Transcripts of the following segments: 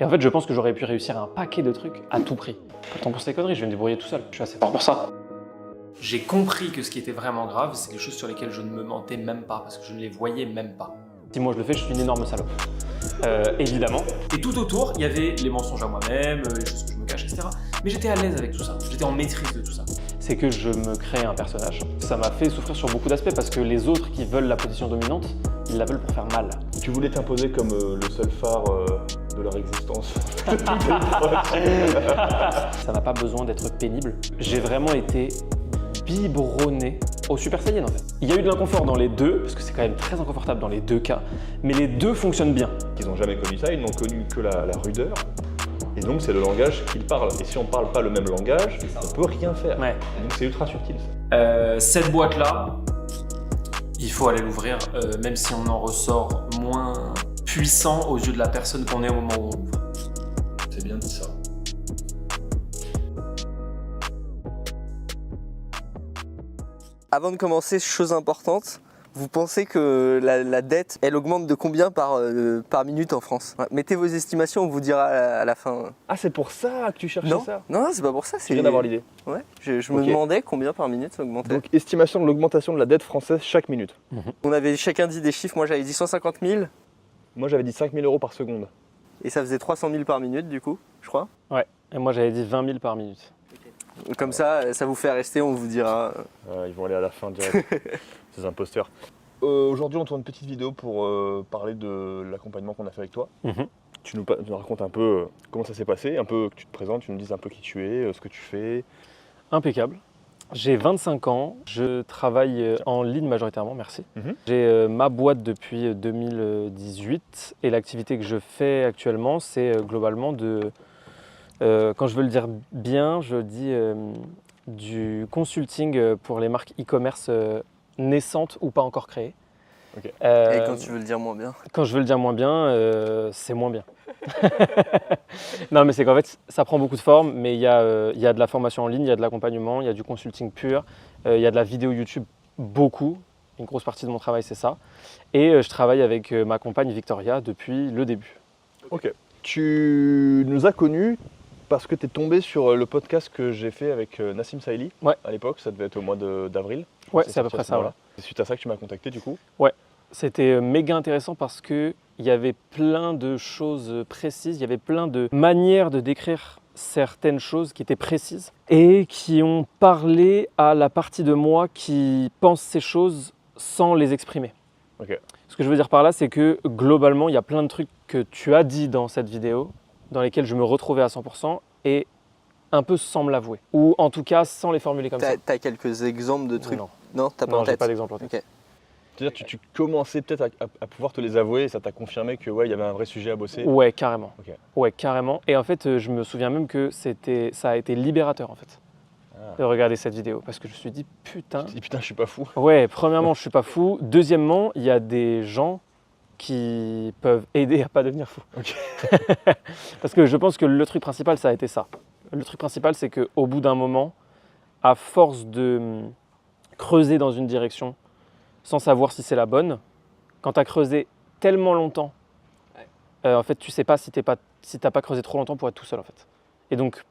Et en fait, je pense que j'aurais pu réussir un paquet de trucs à tout prix. Pas le temps pour ces conneries, je vais me débrouiller tout seul. Je suis assez fort pour ça. J'ai compris que ce qui était vraiment grave, c'est les choses sur lesquelles je ne me mentais même pas, parce que je ne les voyais même pas. Si moi je le fais, je suis une énorme salope. Évidemment. Et tout autour, il y avait les mensonges à moi-même, les choses que je me cache, etc. Mais j'étais à l'aise avec tout ça. J'étais en maîtrise de tout ça. C'est que je me crée un personnage. Ça m'a fait souffrir sur beaucoup d'aspects parce que les autres qui veulent la position dominante, ils la veulent pour faire mal. Tu voulais t'imposer comme le seul phare de leur existence. Ça n'a pas besoin d'être pénible. J'ai vraiment été biberonné au Super Saiyan en fait. Il y a eu de l'inconfort dans les deux, parce que c'est quand même très inconfortable dans les deux cas, mais les deux fonctionnent bien. Ils n'ont jamais connu ça, ils n'ont connu que la rudeur. Et donc c'est le langage qu'ils parlent. Et si on ne parle pas le même langage, on ne peut rien faire. Ouais. Donc c'est ultra subtil. Cette boîte-là, il faut aller l'ouvrir, même si on en ressort moins puissant aux yeux de la personne qu'on est au moment où on ouvre. C'est bien dit ça. Avant de commencer, chose importante, vous pensez que la dette, elle augmente de combien par minute en France? Mettez vos estimations, on vous dira à la fin. Ah, c'est pour ça que tu cherchais Non, ça? non, c'est pas pour ça. Je viens d'avoir l'idée. Ouais, je me demandais combien par minute ça augmentait. Donc, estimation de l'augmentation de la dette française chaque minute. On avait chacun dit des chiffres, moi j'avais dit 150 000 Moi, j'avais dit 5 000 € par seconde. et ça faisait 300 000 par minute du coup, je crois. Ouais, et moi j'avais dit 20 000 par minute. Comme ça vous fait rester, on vous dira. Ils vont aller à la fin direct, ces imposteurs. Aujourd'hui, on tourne une petite vidéo pour parler de l'accompagnement qu'on a fait avec toi. Tu nous racontes un peu comment ça s'est passé, un peu que tu te présentes, tu nous dises un peu qui tu es, ce que tu fais. Impeccable. J'ai 25 ans, je travaille en ligne majoritairement, merci. J'ai ma boîte depuis 2018 et l'activité que je fais actuellement, c'est globalement quand je veux le dire bien, je dis du consulting pour les marques e-commerce naissantes ou pas encore créées. Okay. Et quand tu veux le dire moins bien? Quand je veux le dire moins bien, c'est moins bien. Non, mais c'est qu'en fait, ça prend beaucoup de formes, mais il y a de la formation en ligne, il y a de l'accompagnement, il y a du consulting pur, il y a de la vidéo YouTube, beaucoup. Une grosse partie de mon travail, c'est ça. Et je travaille avec ma compagne Victoria depuis le début. Ok. Tu nous as connus parce que tu es tombé sur le podcast que j'ai fait avec Nassim Saïli à l'époque, ça devait être au mois d'avril. Ouais, c'est à peu près ça. Voilà. C'est suite à ça que tu m'as contacté du coup? Ouais, c'était méga intéressant parce qu'il y avait plein de choses précises, il y avait plein de manières de décrire certaines choses qui étaient précises et qui ont parlé à la partie de moi qui pense ces choses sans les exprimer. Okay. Ce que je veux dire par là, c'est que globalement, il y a plein de trucs que tu as dit dans cette vidéo dans lesquels je me retrouvais à 100% et un peu sans me l'avouer. Ou en tout cas, sans les formuler comme ça. T'as quelques exemples de trucs? Non, t'as pas en tête? j'ai pas d'exemple en tête. Okay. C'est-à-dire tu commençais peut-être à pouvoir te les avouer et ça t'a confirmé que il y avait un vrai sujet à bosser? Ouais, carrément. Okay. Ouais, carrément. Et en fait, je me souviens même que ça a été libérateur en fait. De regarder cette vidéo parce que je me suis dit putain. Putain, je suis pas fou. Ouais, premièrement, je suis pas fou. Deuxièmement, il y a des gens qui peuvent aider à pas devenir fou. Okay. Parce que je pense que le truc principal, ça a été ça. Le truc principal, c'est qu'au bout d'un moment, à force de creuser dans une direction sans savoir si c'est la bonne, quand tu as creusé tellement longtemps, en fait, tu sais pas si t'as pas creusé trop longtemps pour être tout seul en fait. Et donc,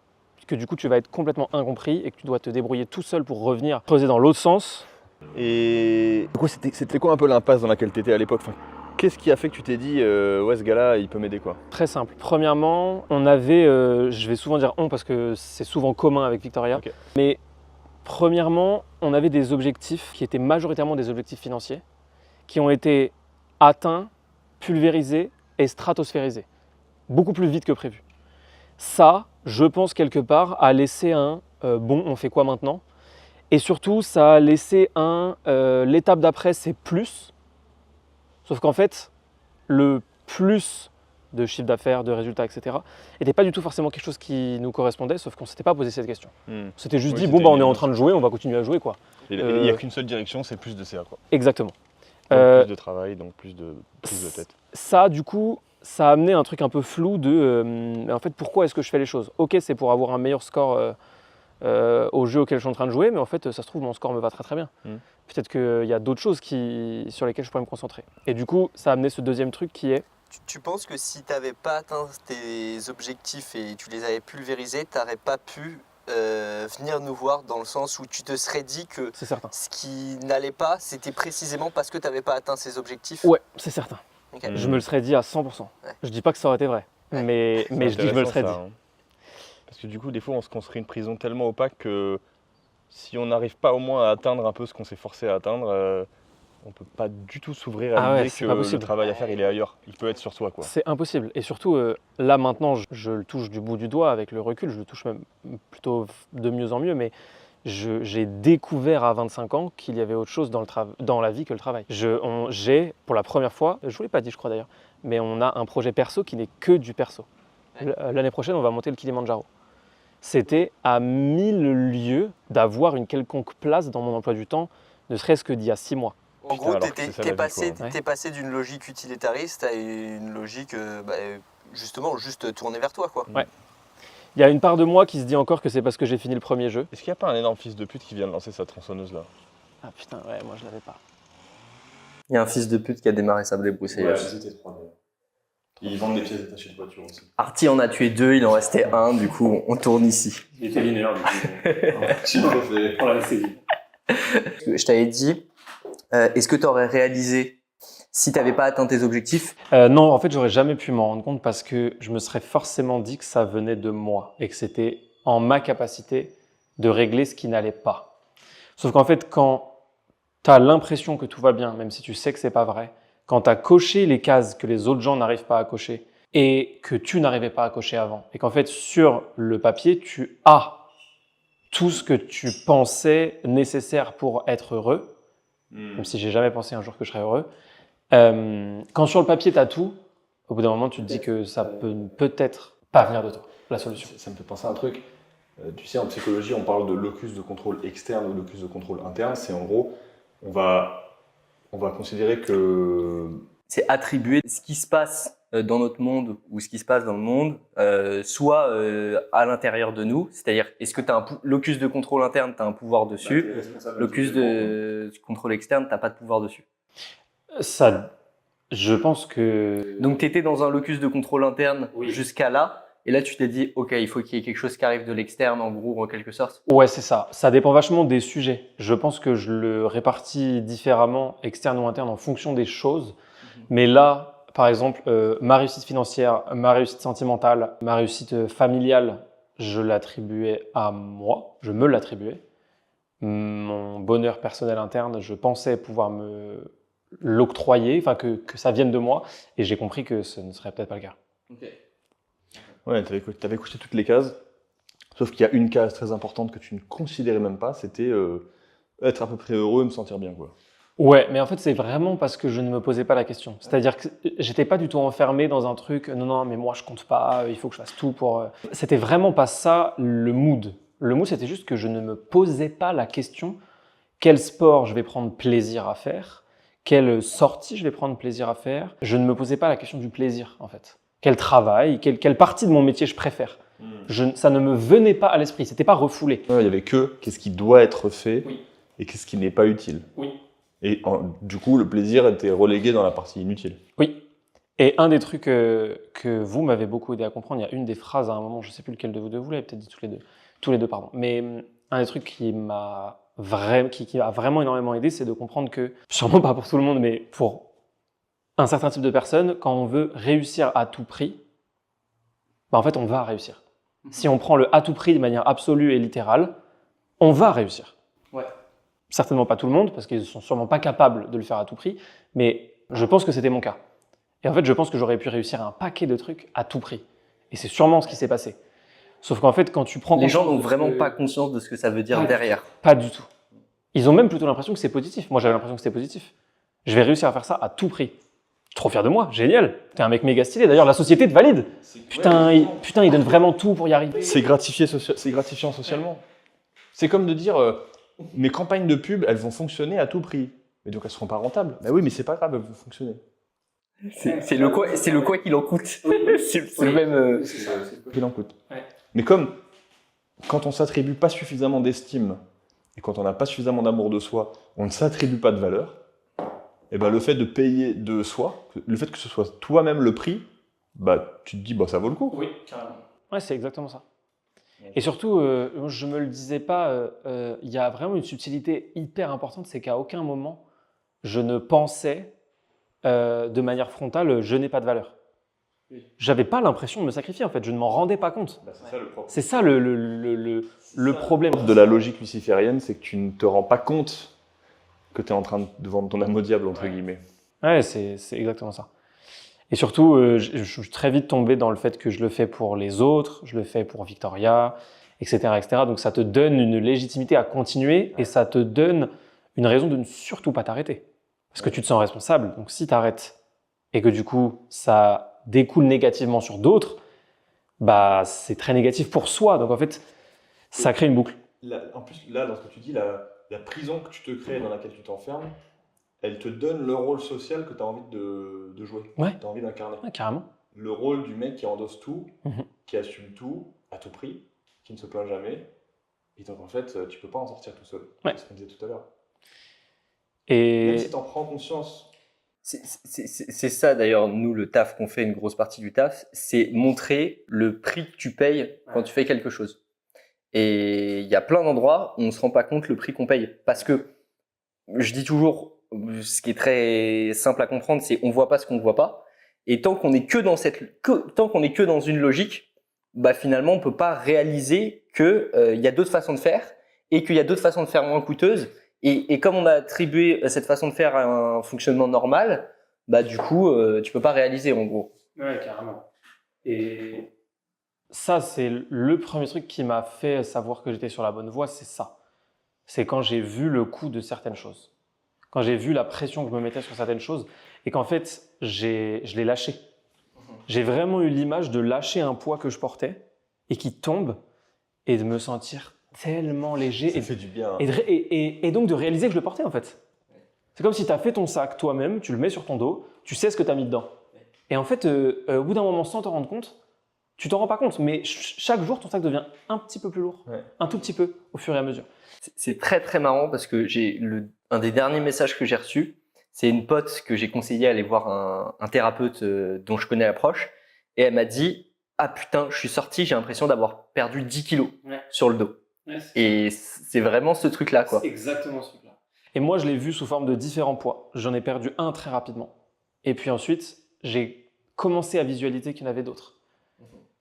que du coup, tu vas être complètement incompris et que tu dois te débrouiller tout seul pour revenir creuser dans l'autre sens. Et du coup, c'était quoi un peu l'impasse dans laquelle tu étais à l'époque? Qu'est-ce qui a fait que tu t'es dit ouais, ce gars-là, il peut m'aider quoi? Très simple. Premièrement, on avait, je vais souvent dire on parce que c'est souvent commun avec Victoria, Okay. mais premièrement, on avait des objectifs qui étaient majoritairement des objectifs financiers, qui ont été atteints, pulvérisés et stratosphérisés, beaucoup plus vite que prévu. Ça, je pense quelque part, a laissé un bon, on fait quoi maintenant? Et surtout, ça a laissé l'étape d'après, c'est plus. Sauf qu'en fait, le plus de chiffre d'affaires, de résultats, etc., n'était pas du tout forcément quelque chose qui nous correspondait, sauf qu'on ne s'était pas posé cette question. On s'était juste dit, bon, on est en train de jouer, on va continuer à jouer, quoi. Il n'y a qu'une seule direction, c'est plus de CA, quoi. Exactement. Donc plus de travail, donc plus de tête. Ça, du coup, ça a amené un truc un peu flou de, en fait, pourquoi est-ce que je fais les choses? Ok, c'est pour avoir un meilleur score au jeu auquel je suis en train de jouer, mais en fait, ça se trouve, mon score me va très très bien. Peut-être qu'il y a d'autres choses sur lesquelles je pourrais me concentrer. Et du coup, ça a amené ce deuxième truc qui est, Tu penses que si tu n'avais pas atteint tes objectifs et tu les avais pulvérisés, tu n'aurais pas pu venir nous voir dans le sens où tu te serais dit que C'est certain. ce qui n'allait pas, c'était précisément parce que tu n'avais pas atteint ces objectifs? Ouais, c'est certain. Ok. Je me le serais dit à 100%. Ouais. Je dis pas que ça aurait été vrai, Ouais. mais je dis que je me le serais dit. Parce que du coup, des fois, on se construit une prison tellement opaque que si on n'arrive pas au moins à atteindre un peu ce qu'on s'est forcé à atteindre, on peut pas du tout s'ouvrir à Ah ouais, l'idée c'est que pas le possible. travail à faire, il est ailleurs. Il peut être sur soi, quoi. C'est impossible. Et surtout, là maintenant, je le touche du bout du doigt avec le recul, je le touche même plutôt de mieux en mieux, mais j'ai découvert à 25 ans qu'il y avait autre chose dans la vie que le travail. J'ai, pour la première fois, je ne vous l'ai pas dit je crois d'ailleurs, mais on a un projet perso qui n'est que du perso. L'année prochaine, on va monter le Kilimandjaro. C'était à 1000 lieues d'avoir une quelconque place dans mon emploi du temps, ne serait-ce que d'il y a 6 mois. En gros, alors que c'est ça, la vie, quoi. t'es passé d'une logique utilitariste à une logique justement juste tournée vers toi, quoi. Ouais. Il y a une part de moi qui se dit encore que c'est parce que j'ai fini le premier jeu. Est-ce qu'il n'y a pas un énorme fils de pute qui vient de lancer sa tronçonneuse là? Ah putain, ouais, moi je l'avais pas. Il y a un fils de pute qui a démarré Sablé Broussaillage. c'était 3. Ils vendent des pièces détachées de voiture aussi. Artie en a tué 2, il en restait 1, du coup on tourne ici. Il était linéaire du coup. On l'a laissé vivre. Je t'avais dit, est-ce que tu aurais réalisé si tu n'avais pas atteint tes objectifs? Non, en fait, j'aurais jamais pu m'en rendre compte parce que je me serais forcément dit que ça venait de moi et que c'était en ma capacité de régler ce qui n'allait pas. Sauf qu'en fait, quand tu as l'impression que tout va bien, même si tu sais que c'est pas vrai, quand tu as coché les cases que les autres gens n'arrivent pas à cocher et que tu n'arrivais pas à cocher avant, et qu'en fait, sur le papier, tu as tout ce que tu pensais nécessaire pour être heureux, même si j'ai jamais pensé un jour que je serais heureux, quand sur le papier, tu as tout, au bout d'un moment, tu te dis que ça peut peut-être pas venir de toi, la solution. Ça me fait penser à un truc. Tu sais, en psychologie, on parle de locus de contrôle externe ou locus de contrôle interne. C'est en gros, on va considérer que... C'est attribuer ce qui se passe dans notre monde ou ce qui se passe dans le monde, soit à l'intérieur de nous, c'est-à-dire est-ce que tu as un locus de contrôle interne, tu as un pouvoir dessus, locus de contrôle externe, tu n'as pas de pouvoir dessus. Ça, je pense que... Donc tu étais dans un locus de contrôle interne jusqu'à là, et là tu t'es dit ok, il faut qu'il y ait quelque chose qui arrive de l'externe en gros en quelque sorte. Ouais, c'est ça. Ça dépend vachement des sujets. Je pense que je le répartis différemment, externe ou interne, en fonction des choses. Mais là, par exemple, ma réussite financière, ma réussite sentimentale, ma réussite familiale, je l'attribuais à moi, je me l'attribuais. Mon bonheur personnel interne, je pensais pouvoir me l'octroyer, enfin que ça vienne de moi, et j'ai compris que ce ne serait peut-être pas le cas. Okay. Ouais, tu avais coché toutes les cases, sauf qu'il y a une case très importante que tu ne considérais même pas, c'était être à peu près heureux et me sentir bien, quoi. Ouais, mais en fait, c'est vraiment parce que je ne me posais pas la question. C'est-à-dire que j'étais pas du tout enfermé dans un truc, non, mais moi je compte pas, il faut que je fasse tout pour... C'était vraiment pas ça le mood. Le mood, c'était juste que je ne me posais pas la question quel sport je vais prendre plaisir à faire, quelle sortie je vais prendre plaisir à faire. Je ne me posais pas la question du plaisir, en fait. Quel travail, quelle partie de mon métier je préfère. Ça ne me venait pas à l'esprit, c'était pas refoulé. Il y avait que qu'est-ce qui doit être fait et qu'est-ce qui n'est pas utile. Oui. Et du coup, le plaisir était relégué dans la partie inutile. Oui. Et un des trucs que vous m'avez beaucoup aidé à comprendre, il y a une des phrases à un moment, je ne sais plus lequel de vous l'avez peut-être dit tous les deux, pardon. Mais un des trucs qui m'a vraiment énormément aidé, c'est de comprendre que, sûrement pas pour tout le monde, mais pour un certain type de personnes, quand on veut réussir à tout prix, bah en fait, on va réussir. Si on prend le à tout prix de manière absolue et littérale, on va réussir. Ouais. Certainement pas tout le monde, parce qu'ils ne sont sûrement pas capables de le faire à tout prix, mais je pense que c'était mon cas. Et en fait, je pense que j'aurais pu réussir un paquet de trucs à tout prix. Et c'est sûrement ce qui s'est passé. Sauf qu'en fait, quand tu prends... Les gens n'ont vraiment pas conscience de ce que ça veut dire derrière. Pas du tout. Ils ont même plutôt l'impression que c'est positif. Moi, j'avais l'impression que c'était positif. Je vais réussir à faire ça à tout prix. Je suis trop fier de moi, génial. T'es un mec méga stylé. D'ailleurs, la société te valide. Putain, il donne vraiment tout pour y arriver. C'est gratifiant socialement. C'est comme de dire... mes campagnes de pub, elles vont fonctionner à tout prix. Mais donc elles ne seront pas rentables. Mais oui, mais c'est pas grave, elles vont fonctionner. C'est le quoi qu'il en coûte. C'est le même. C'est quoi qu'il en coûte. Ouais. Mais comme quand on s'attribue pas suffisamment d'estime et quand on n'a pas suffisamment d'amour de soi, on ne s'attribue pas de valeur. et ben, le fait de payer de soi, le fait que ce soit toi-même le prix, bah, tu te dis, bah, ça vaut le coup. Oui, carrément. Ouais, c'est exactement ça. Et surtout, je me le disais pas, il y a vraiment une subtilité hyper importante, c'est qu'à aucun moment, je ne pensais de manière frontale, je n'ai pas de valeur. Oui. J'avais pas l'impression de me sacrifier, en fait, je ne m'en rendais pas compte. Bah, c'est ça le problème. C'est ça le problème. De la logique luciférienne, c'est que tu ne te rends pas compte que tu es en train de vendre ton âme au diable, entre guillemets. Ouais, c'est exactement ça. Et surtout, je suis très vite tombé dans le fait que je le fais pour les autres, je le fais pour Victoria, etc., etc. Donc ça te donne une légitimité à continuer et ça te donne une raison de ne surtout pas t'arrêter. Parce que tu te sens responsable. Donc si tu arrêtes et que du coup ça découle négativement sur d'autres, bah c'est très négatif pour soi. Donc en fait, ça crée une boucle. En plus, là, dans ce que tu dis, la prison que tu te crées, dans laquelle tu t'enfermes, elle te donne le rôle social que tu as envie de jouer, Ouais. que tu as envie d'incarner. Ouais, carrément. Le rôle du mec qui endosse tout, Mhm. qui assume tout, à tout prix, qui ne se plaint jamais. Et donc en fait, tu peux pas en sortir tout seul. Ouais. C'est ce qu'on disait tout à l'heure. Et Même si tu en prends conscience. C'est ça d'ailleurs, nous, le taf qu'on fait, une grosse partie du taf, c'est montrer le prix que tu payes quand tu fais quelque chose. Et il y a plein d'endroits où on se rend pas compte le prix qu'on paye. Parce que, je dis toujours, ce qui est très simple à comprendre, c'est on voit pas ce qu'on voit pas. Et tant qu'on est tant qu'on est que dans une logique, bah finalement on peut pas réaliser que y a d'autres façons de faire et qu'il y a d'autres façons de faire moins coûteuses. Et comme on a attribué cette façon de faire à un fonctionnement normal, bah du coup tu peux pas réaliser en gros. ouais, carrément. Et ça, c'est le premier truc qui m'a fait savoir que j'étais sur la bonne voie, c'est ça. C'est quand j'ai vu le coût de certaines choses. Quand j'ai vu la pression que je me mettais sur certaines choses et qu'en fait, je l'ai lâché. J'ai vraiment eu l'image de lâcher un poids que je portais et qui tombe et de me sentir tellement léger Ça fait du bien. et donc de réaliser que je le portais en fait. C'est comme si tu as fait ton sac toi-même, tu le mets sur ton dos, tu sais ce que tu as mis dedans. Et en fait, au bout d'un moment, sans t'en rendre compte, tu t'en rends pas compte, mais chaque jour, ton sac devient un petit peu plus lourd, un tout petit peu, au fur et à mesure. C'est très très marrant parce que un des derniers messages que j'ai reçus, c'est une pote que j'ai conseillé à aller voir un thérapeute dont je connais l'approche, et elle m'a dit « Ah putain, je suis sorti, j'ai l'impression d'avoir perdu 10 kilos sur le dos. » Et c'est vraiment ce truc-là, quoi. C'est exactement ce truc-là. Et moi, je l'ai vu sous forme de différents poids. J'en ai perdu un très rapidement. Et puis ensuite, j'ai commencé à visualiser qu'il y en avait d'autres.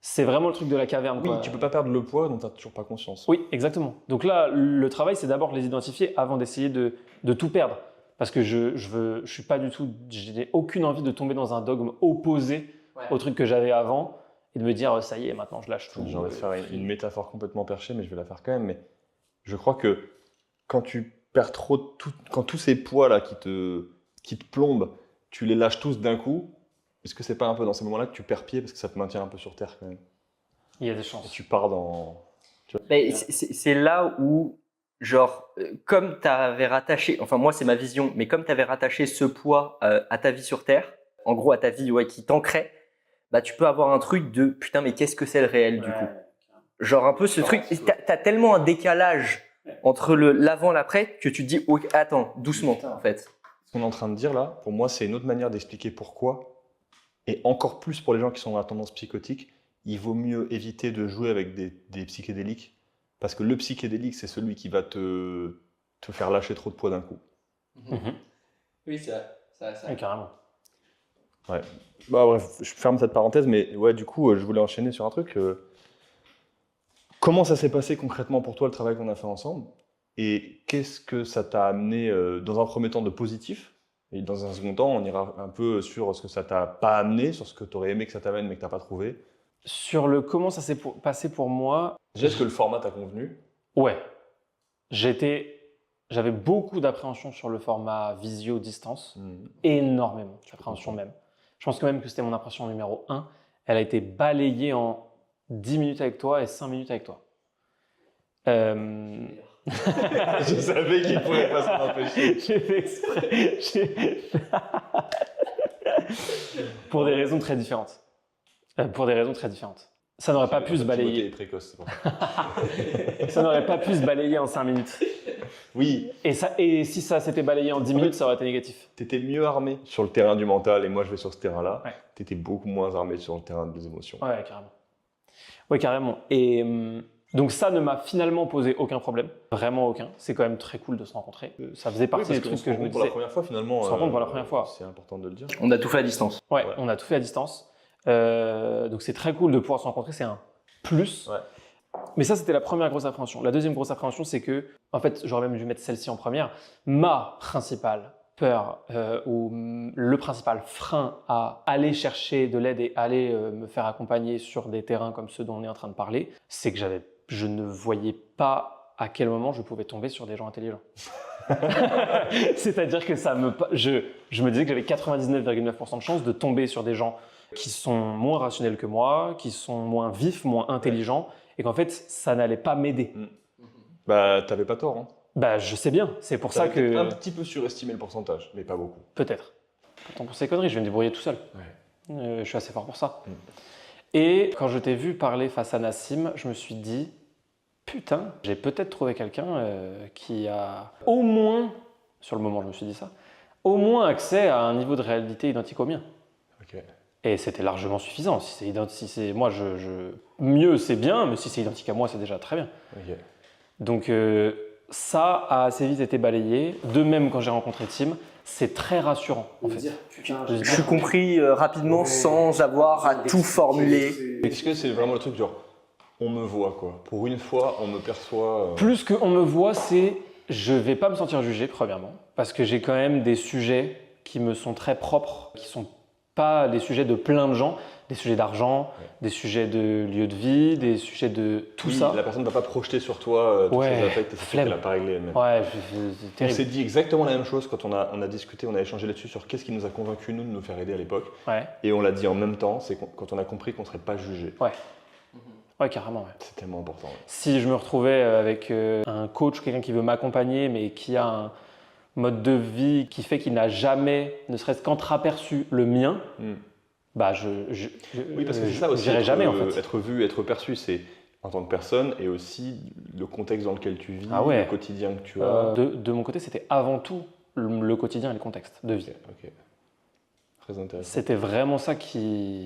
C'est vraiment le truc de la caverne. Oui, quoi. tu peux pas perdre le poids dont tu n'as toujours pas conscience. Oui, exactement. Donc là, le travail, c'est d'abord de les identifier avant d'essayer de tout perdre. Parce que je suis pas du tout, je n'ai aucune envie de tomber dans un dogme opposé au truc que j'avais avant et de me dire ça y est, maintenant je lâche tout. J'ai envie de faire une métaphore complètement perchée, mais je vais la faire quand même. Mais je crois que quand tu perds trop, quand tous ces poids là qui te plombent, tu les lâches tous d'un coup. Est-ce que c'est pas un peu dans ces moments-là que tu perds pied parce que ça te maintient un peu sur terre quand même? Il y a des chances. Et tu pars dans. C'est là où, genre, comme tu avais rattaché, enfin moi c'est ma vision, mais comme tu avais rattaché ce poids à ta vie sur terre, en gros à ta vie qui t'ancrait, bah tu peux avoir un truc de putain mais qu'est-ce que c'est le réel du coup. Genre un peu ce truc, t'as tellement un décalage entre l'avant et l'après que tu te dis okay, attends, doucement en fait. Ce qu'on est en train de dire là, pour moi, c'est une autre manière d'expliquer pourquoi, et encore plus pour les gens qui sont dans la tendance psychotique, il vaut mieux éviter de jouer avec des psychédéliques, parce que le psychédélique, c'est celui qui va te faire lâcher trop de poids d'un coup. Oui, ça. Oui, carrément. Ouais. Bah bref, je ferme cette parenthèse, mais ouais, du coup, je voulais enchaîner sur un truc. Comment ça s'est passé concrètement pour toi le travail qu'on a fait ensemble? Et qu'est-ce que ça t'a amené dans un premier temps de positif? Et dans un second temps, on ira un peu sur ce que ça t'a pas amené, sur ce que tu aurais aimé que ça t'amène mais que tu n'as pas trouvé. Sur le comment ça s'est passé pour moi, Est-ce que le format t'a convenu? ouais. J'avais beaucoup d'appréhension sur le format visio-distance, énormément d'appréhension même. Je pense quand même que c'était mon impression numéro 1. Elle a été balayée en 10 minutes avec toi et 5 minutes avec toi. Je savais qu'il ne pouvait pas s'en empêcher. J'ai fait exprès. Pour des raisons très différentes. Ça n'aurait pas pu se Timothée balayer. est précoce, c'est pour ça. Ça n'aurait pas pu se balayer en 5 minutes. Oui, Et si ça s'était balayé en 10 minutes, ça aurait été négatif. t'étais mieux armé sur le terrain du mental et moi je vais sur ce terrain-là. Ouais. T'étais beaucoup moins armé sur le terrain des émotions. Ouais, carrément. Ouais, carrément. Et donc ça ne m'a finalement posé aucun problème. Vraiment aucun. C'est quand même très cool de se rencontrer. Ça faisait partie des trucs que je me pour la disais. première fois finalement. On se rencontre pour la première fois. C'est important de le dire. On a tout fait à distance. Ouais, Ouais. on a tout fait à distance. Donc c'est très cool de pouvoir se rencontrer. C'est un plus. Ouais. Mais ça, c'était la première grosse appréhension. La deuxième grosse appréhension, c'est que, en fait, j'aurais même dû mettre celle-ci en première. Ma principale peur ou le principal frein à aller chercher de l'aide et aller me faire accompagner sur des terrains comme ceux dont on est en train de parler, c'est que je ne voyais pas à quel moment je pouvais tomber sur des gens intelligents. C'est-à-dire que je me disais que j'avais 99,9% de chances de tomber sur des gens qui sont moins rationnels que moi, qui sont moins vifs, moins intelligents, et qu'en fait, ça n'allait pas m'aider. Bah, t'avais pas tort. Hein. Bah, je sais bien, c'est pour ça T'avais que... un petit peu surestimé le pourcentage, mais pas beaucoup. Peut-être. Tant pour ces conneries, je vais me débrouiller tout seul. Ouais. Je suis assez fort pour ça. Et quand je t'ai vu parler face à Nassim, je me suis dit, putain, j'ai peut-être trouvé quelqu'un qui a au moins, sur le moment je me suis dit ça, au moins accès à un niveau de réalité identique au mien. Ok. Et c'était largement suffisant. Moi, mieux c'est bien, mais si c'est identique à moi, c'est déjà très bien. Ok. Donc ça a assez vite été balayé. De même, quand j'ai rencontré Tim, c'est très rassurant en fait. Je suis compris rapidement sans avoir à tout formuler. Est-ce que c'est vraiment le truc genre, on me voit quoi. Pour une fois, on me perçoit. Plus qu'on me voit, c'est je vais pas me sentir jugé premièrement, parce que j'ai quand même des sujets qui me sont très propres, qui sont pas des sujets de plein de gens, des sujets d'argent, des sujets de lieu de vie, des sujets de tout ça. La personne ne va pas projeter sur toi tous Ouais, ses affects et c'est sûr flemme. qu'elle n'a pas réglé elle-même. Ouais, c'est On terrible. s'est dit exactement la même chose quand on a discuté, on a échangé là-dessus sur qu'est-ce qui nous a convaincus nous de nous faire aider à l'époque. Ouais, Et on l'a dit en même temps, c'est quand on a compris qu'on ne serait pas jugé. ouais, carrément. Ouais. C'est tellement important. Ouais. Si je me retrouvais avec un coach, quelqu'un qui veut m'accompagner, mais qui a un mode de vie qui fait qu'il n'a jamais, ne serait-ce qu'entraperçu le mien, bah Oui, parce que c'est ça aussi. j'irai jamais en fait. Être vu, être perçu, c'est en tant que personne et aussi le contexte dans lequel tu vis, Ah ouais. le quotidien que tu as. De mon côté, c'était avant tout le quotidien et le contexte de vie. Ok. Très intéressant. C'était vraiment ça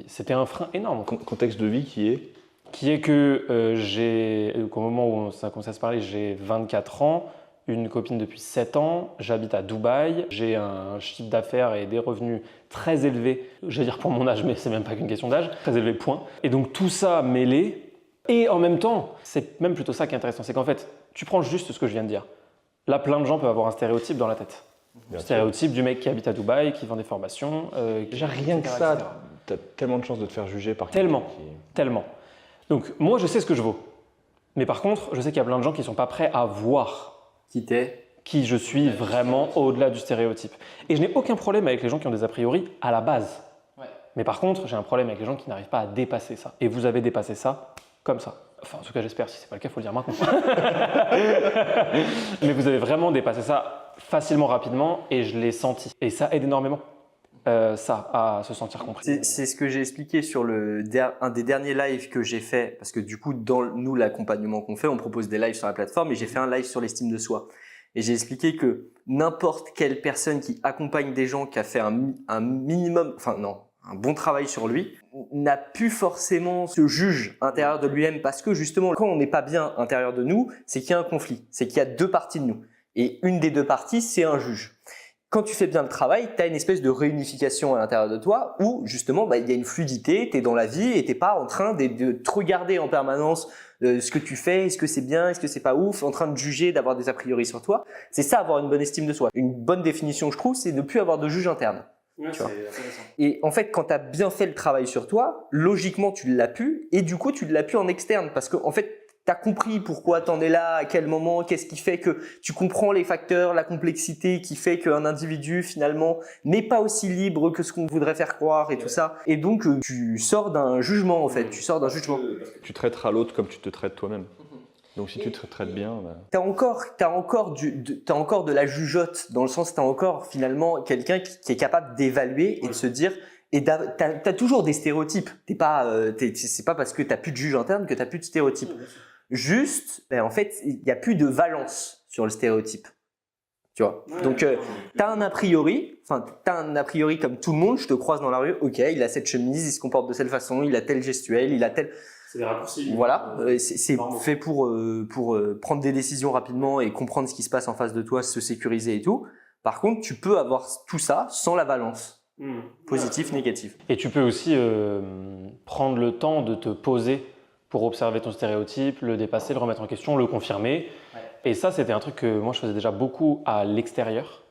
c'était un frein énorme. Contexte de vie qui est Que qu'au moment où ça a commencé à se parler, j'ai 24 ans, une copine depuis 7 ans, j'habite à Dubaï, j'ai un chiffre d'affaires et des revenus très élevés, je vais dire pour mon âge, mais c'est même pas qu'une question d'âge, très élevé point. Et donc tout ça mêlé, et en même temps, c'est même plutôt ça qui est intéressant, c'est qu'en fait, tu prends juste ce que je viens de dire. Là, plein de gens peuvent avoir un stéréotype dans la tête. Bien Le sûr. stéréotype du mec qui habite à Dubaï, qui vend des formations, j'ai rien que ça, etc. Tu as tellement de chances de te faire juger par Tellement. quelqu'un qui- Tellement. Donc moi, je sais ce que je vaux. Mais par contre, je sais qu'il y a plein de gens qui ne sont pas prêts à voir qui je suis vraiment au-delà du stéréotype. Et je n'ai aucun problème avec les gens qui ont des a priori à la base. Mais par contre, j'ai un problème avec les gens qui n'arrivent pas à dépasser ça. Et vous avez dépassé ça comme ça. Enfin, en tout cas, j'espère. Si ce n'est pas le cas, il faut le dire maintenant. Mais vous avez vraiment dépassé ça facilement, rapidement, et je l'ai senti. Et ça aide énormément, ça, à se sentir compris. C'est ce que j'ai expliqué sur un des derniers lives que j'ai fait, parce que du coup, dans nous, l'accompagnement qu'on fait, on propose des lives sur la plateforme, et j'ai fait un live sur l'estime de soi. Et j'ai expliqué que n'importe quelle personne qui accompagne des gens, qui a fait un minimum, enfin non, un bon travail sur lui, n'a plus forcément ce juge intérieur de lui-même, parce que justement, quand on n'est pas bien intérieur de nous, c'est qu'il y a un conflit, c'est qu'il y a deux parties de nous. Et une des deux parties, c'est un juge. Quand tu fais bien le travail, tu as une espèce de réunification à l'intérieur de toi où justement il y a une fluidité, tu es dans la vie et tu n'es pas en train de te regarder en permanence ce que tu fais, est-ce que c'est bien, est-ce que c'est pas ouf, en train de juger, d'avoir des a priori sur toi. C'est ça, avoir une bonne estime de soi. Une bonne définition, je trouve, c'est de ne plus avoir de juge interne. Ouais, Tu vois. Et en fait, quand tu as bien fait le travail sur toi, logiquement tu l'as pu et du coup tu l'as pu en externe parce que en fait tu as compris pourquoi tu en es là, à quel moment, qu'est-ce qui fait que tu comprends les facteurs, la complexité qui fait qu'un individu finalement n'est pas aussi libre que ce qu'on voudrait faire croire et tout ça. Et donc tu sors d'un jugement en fait, tu sors d'un jugement. Tu traiteras l'autre comme tu te traites toi-même. Donc si tu te traites bien, bah... T'as encore de la jugeote dans le sens t'as encore finalement quelqu'un qui est capable d'évaluer et de se dire Et t'as toujours des stéréotypes. C'est pas parce que t'as plus de juge interne que t'as plus de stéréotypes. Juste, en fait, il n'y a plus de valence sur le stéréotype. Tu vois. Donc, t'as un a priori comme tout le monde. Je te croise dans la rue. Ok, il a cette chemise, il se comporte de cette façon, il a tel gestuel, il a tel. C'est des raccourcis. Voilà, c'est fait pour prendre des décisions rapidement et comprendre ce qui se passe en face de toi, se sécuriser et tout. Par contre, tu peux avoir tout ça sans la balance. Positif, négatif. Et tu peux aussi prendre le temps de te poser pour observer ton stéréotype, le dépasser, le remettre en question, le confirmer. Ouais. Et ça, c'était un truc que moi, je faisais déjà beaucoup à l'extérieur,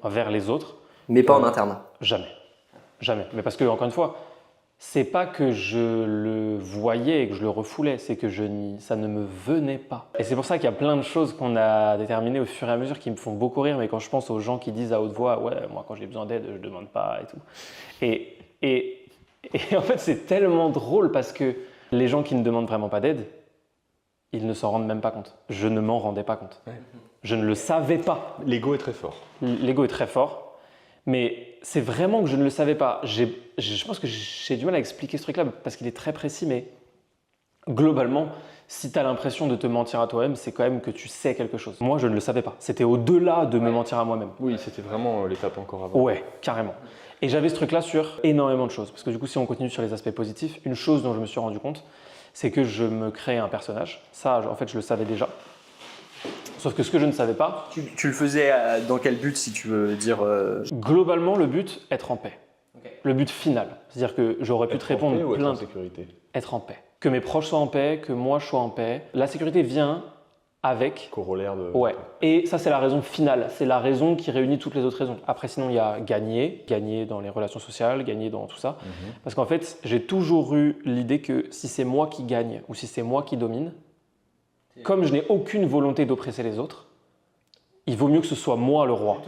vers les autres. Mais pas en interne. Jamais. Jamais. Mais parce que, encore une fois, c'est pas que je le voyais et que je le refoulais, c'est que ça ne me venait pas. Et c'est pour ça qu'il y a plein de choses qu'on a déterminées au fur et à mesure qui me font beaucoup rire, mais quand je pense aux gens qui disent à haute voix « ouais, moi quand j'ai besoin d'aide, je demande pas » et tout. Et en fait, c'est tellement drôle parce que les gens qui ne demandent vraiment pas d'aide, ils ne s'en rendent même pas compte. Je ne m'en rendais pas compte. Ouais. Je ne le savais pas. L'ego est très fort. L'ego est très fort. Mais c'est vraiment que je ne le savais pas. Je pense que j'ai du mal à expliquer ce truc-là parce qu'il est très précis, mais globalement, si tu as l'impression de te mentir à toi-même, c'est quand même que tu sais quelque chose. Moi, je ne le savais pas. C'était au-delà de me mentir à moi-même. Oui, c'était vraiment l'étape encore avant. Ouais, carrément. Et j'avais ce truc-là sur énormément de choses. Parce que du coup, si on continue sur les aspects positifs, une chose dont je me suis rendu compte, c'est que je me créais un personnage. Ça, en fait, je le savais déjà. Sauf que ce que je ne savais pas… Tu le faisais dans quel but, si tu veux dire Globalement, le but, être en paix. Okay. Le but final. C'est-à-dire que j'aurais pu te répondre plein de… Être en sécurité. Être en paix. Que mes proches soient en paix, que moi je sois en paix. La sécurité vient avec… Corollaire de… Ouais. Et ça, c'est la raison finale. C'est la raison qui réunit toutes les autres raisons. Après, sinon, il y a gagner. Gagner dans les relations sociales, gagner dans tout ça. Parce qu'en fait, j'ai toujours eu l'idée que si c'est moi qui gagne ou si c'est moi qui domine, comme je n'ai aucune volonté d'oppresser les autres, il vaut mieux que ce soit moi le roi.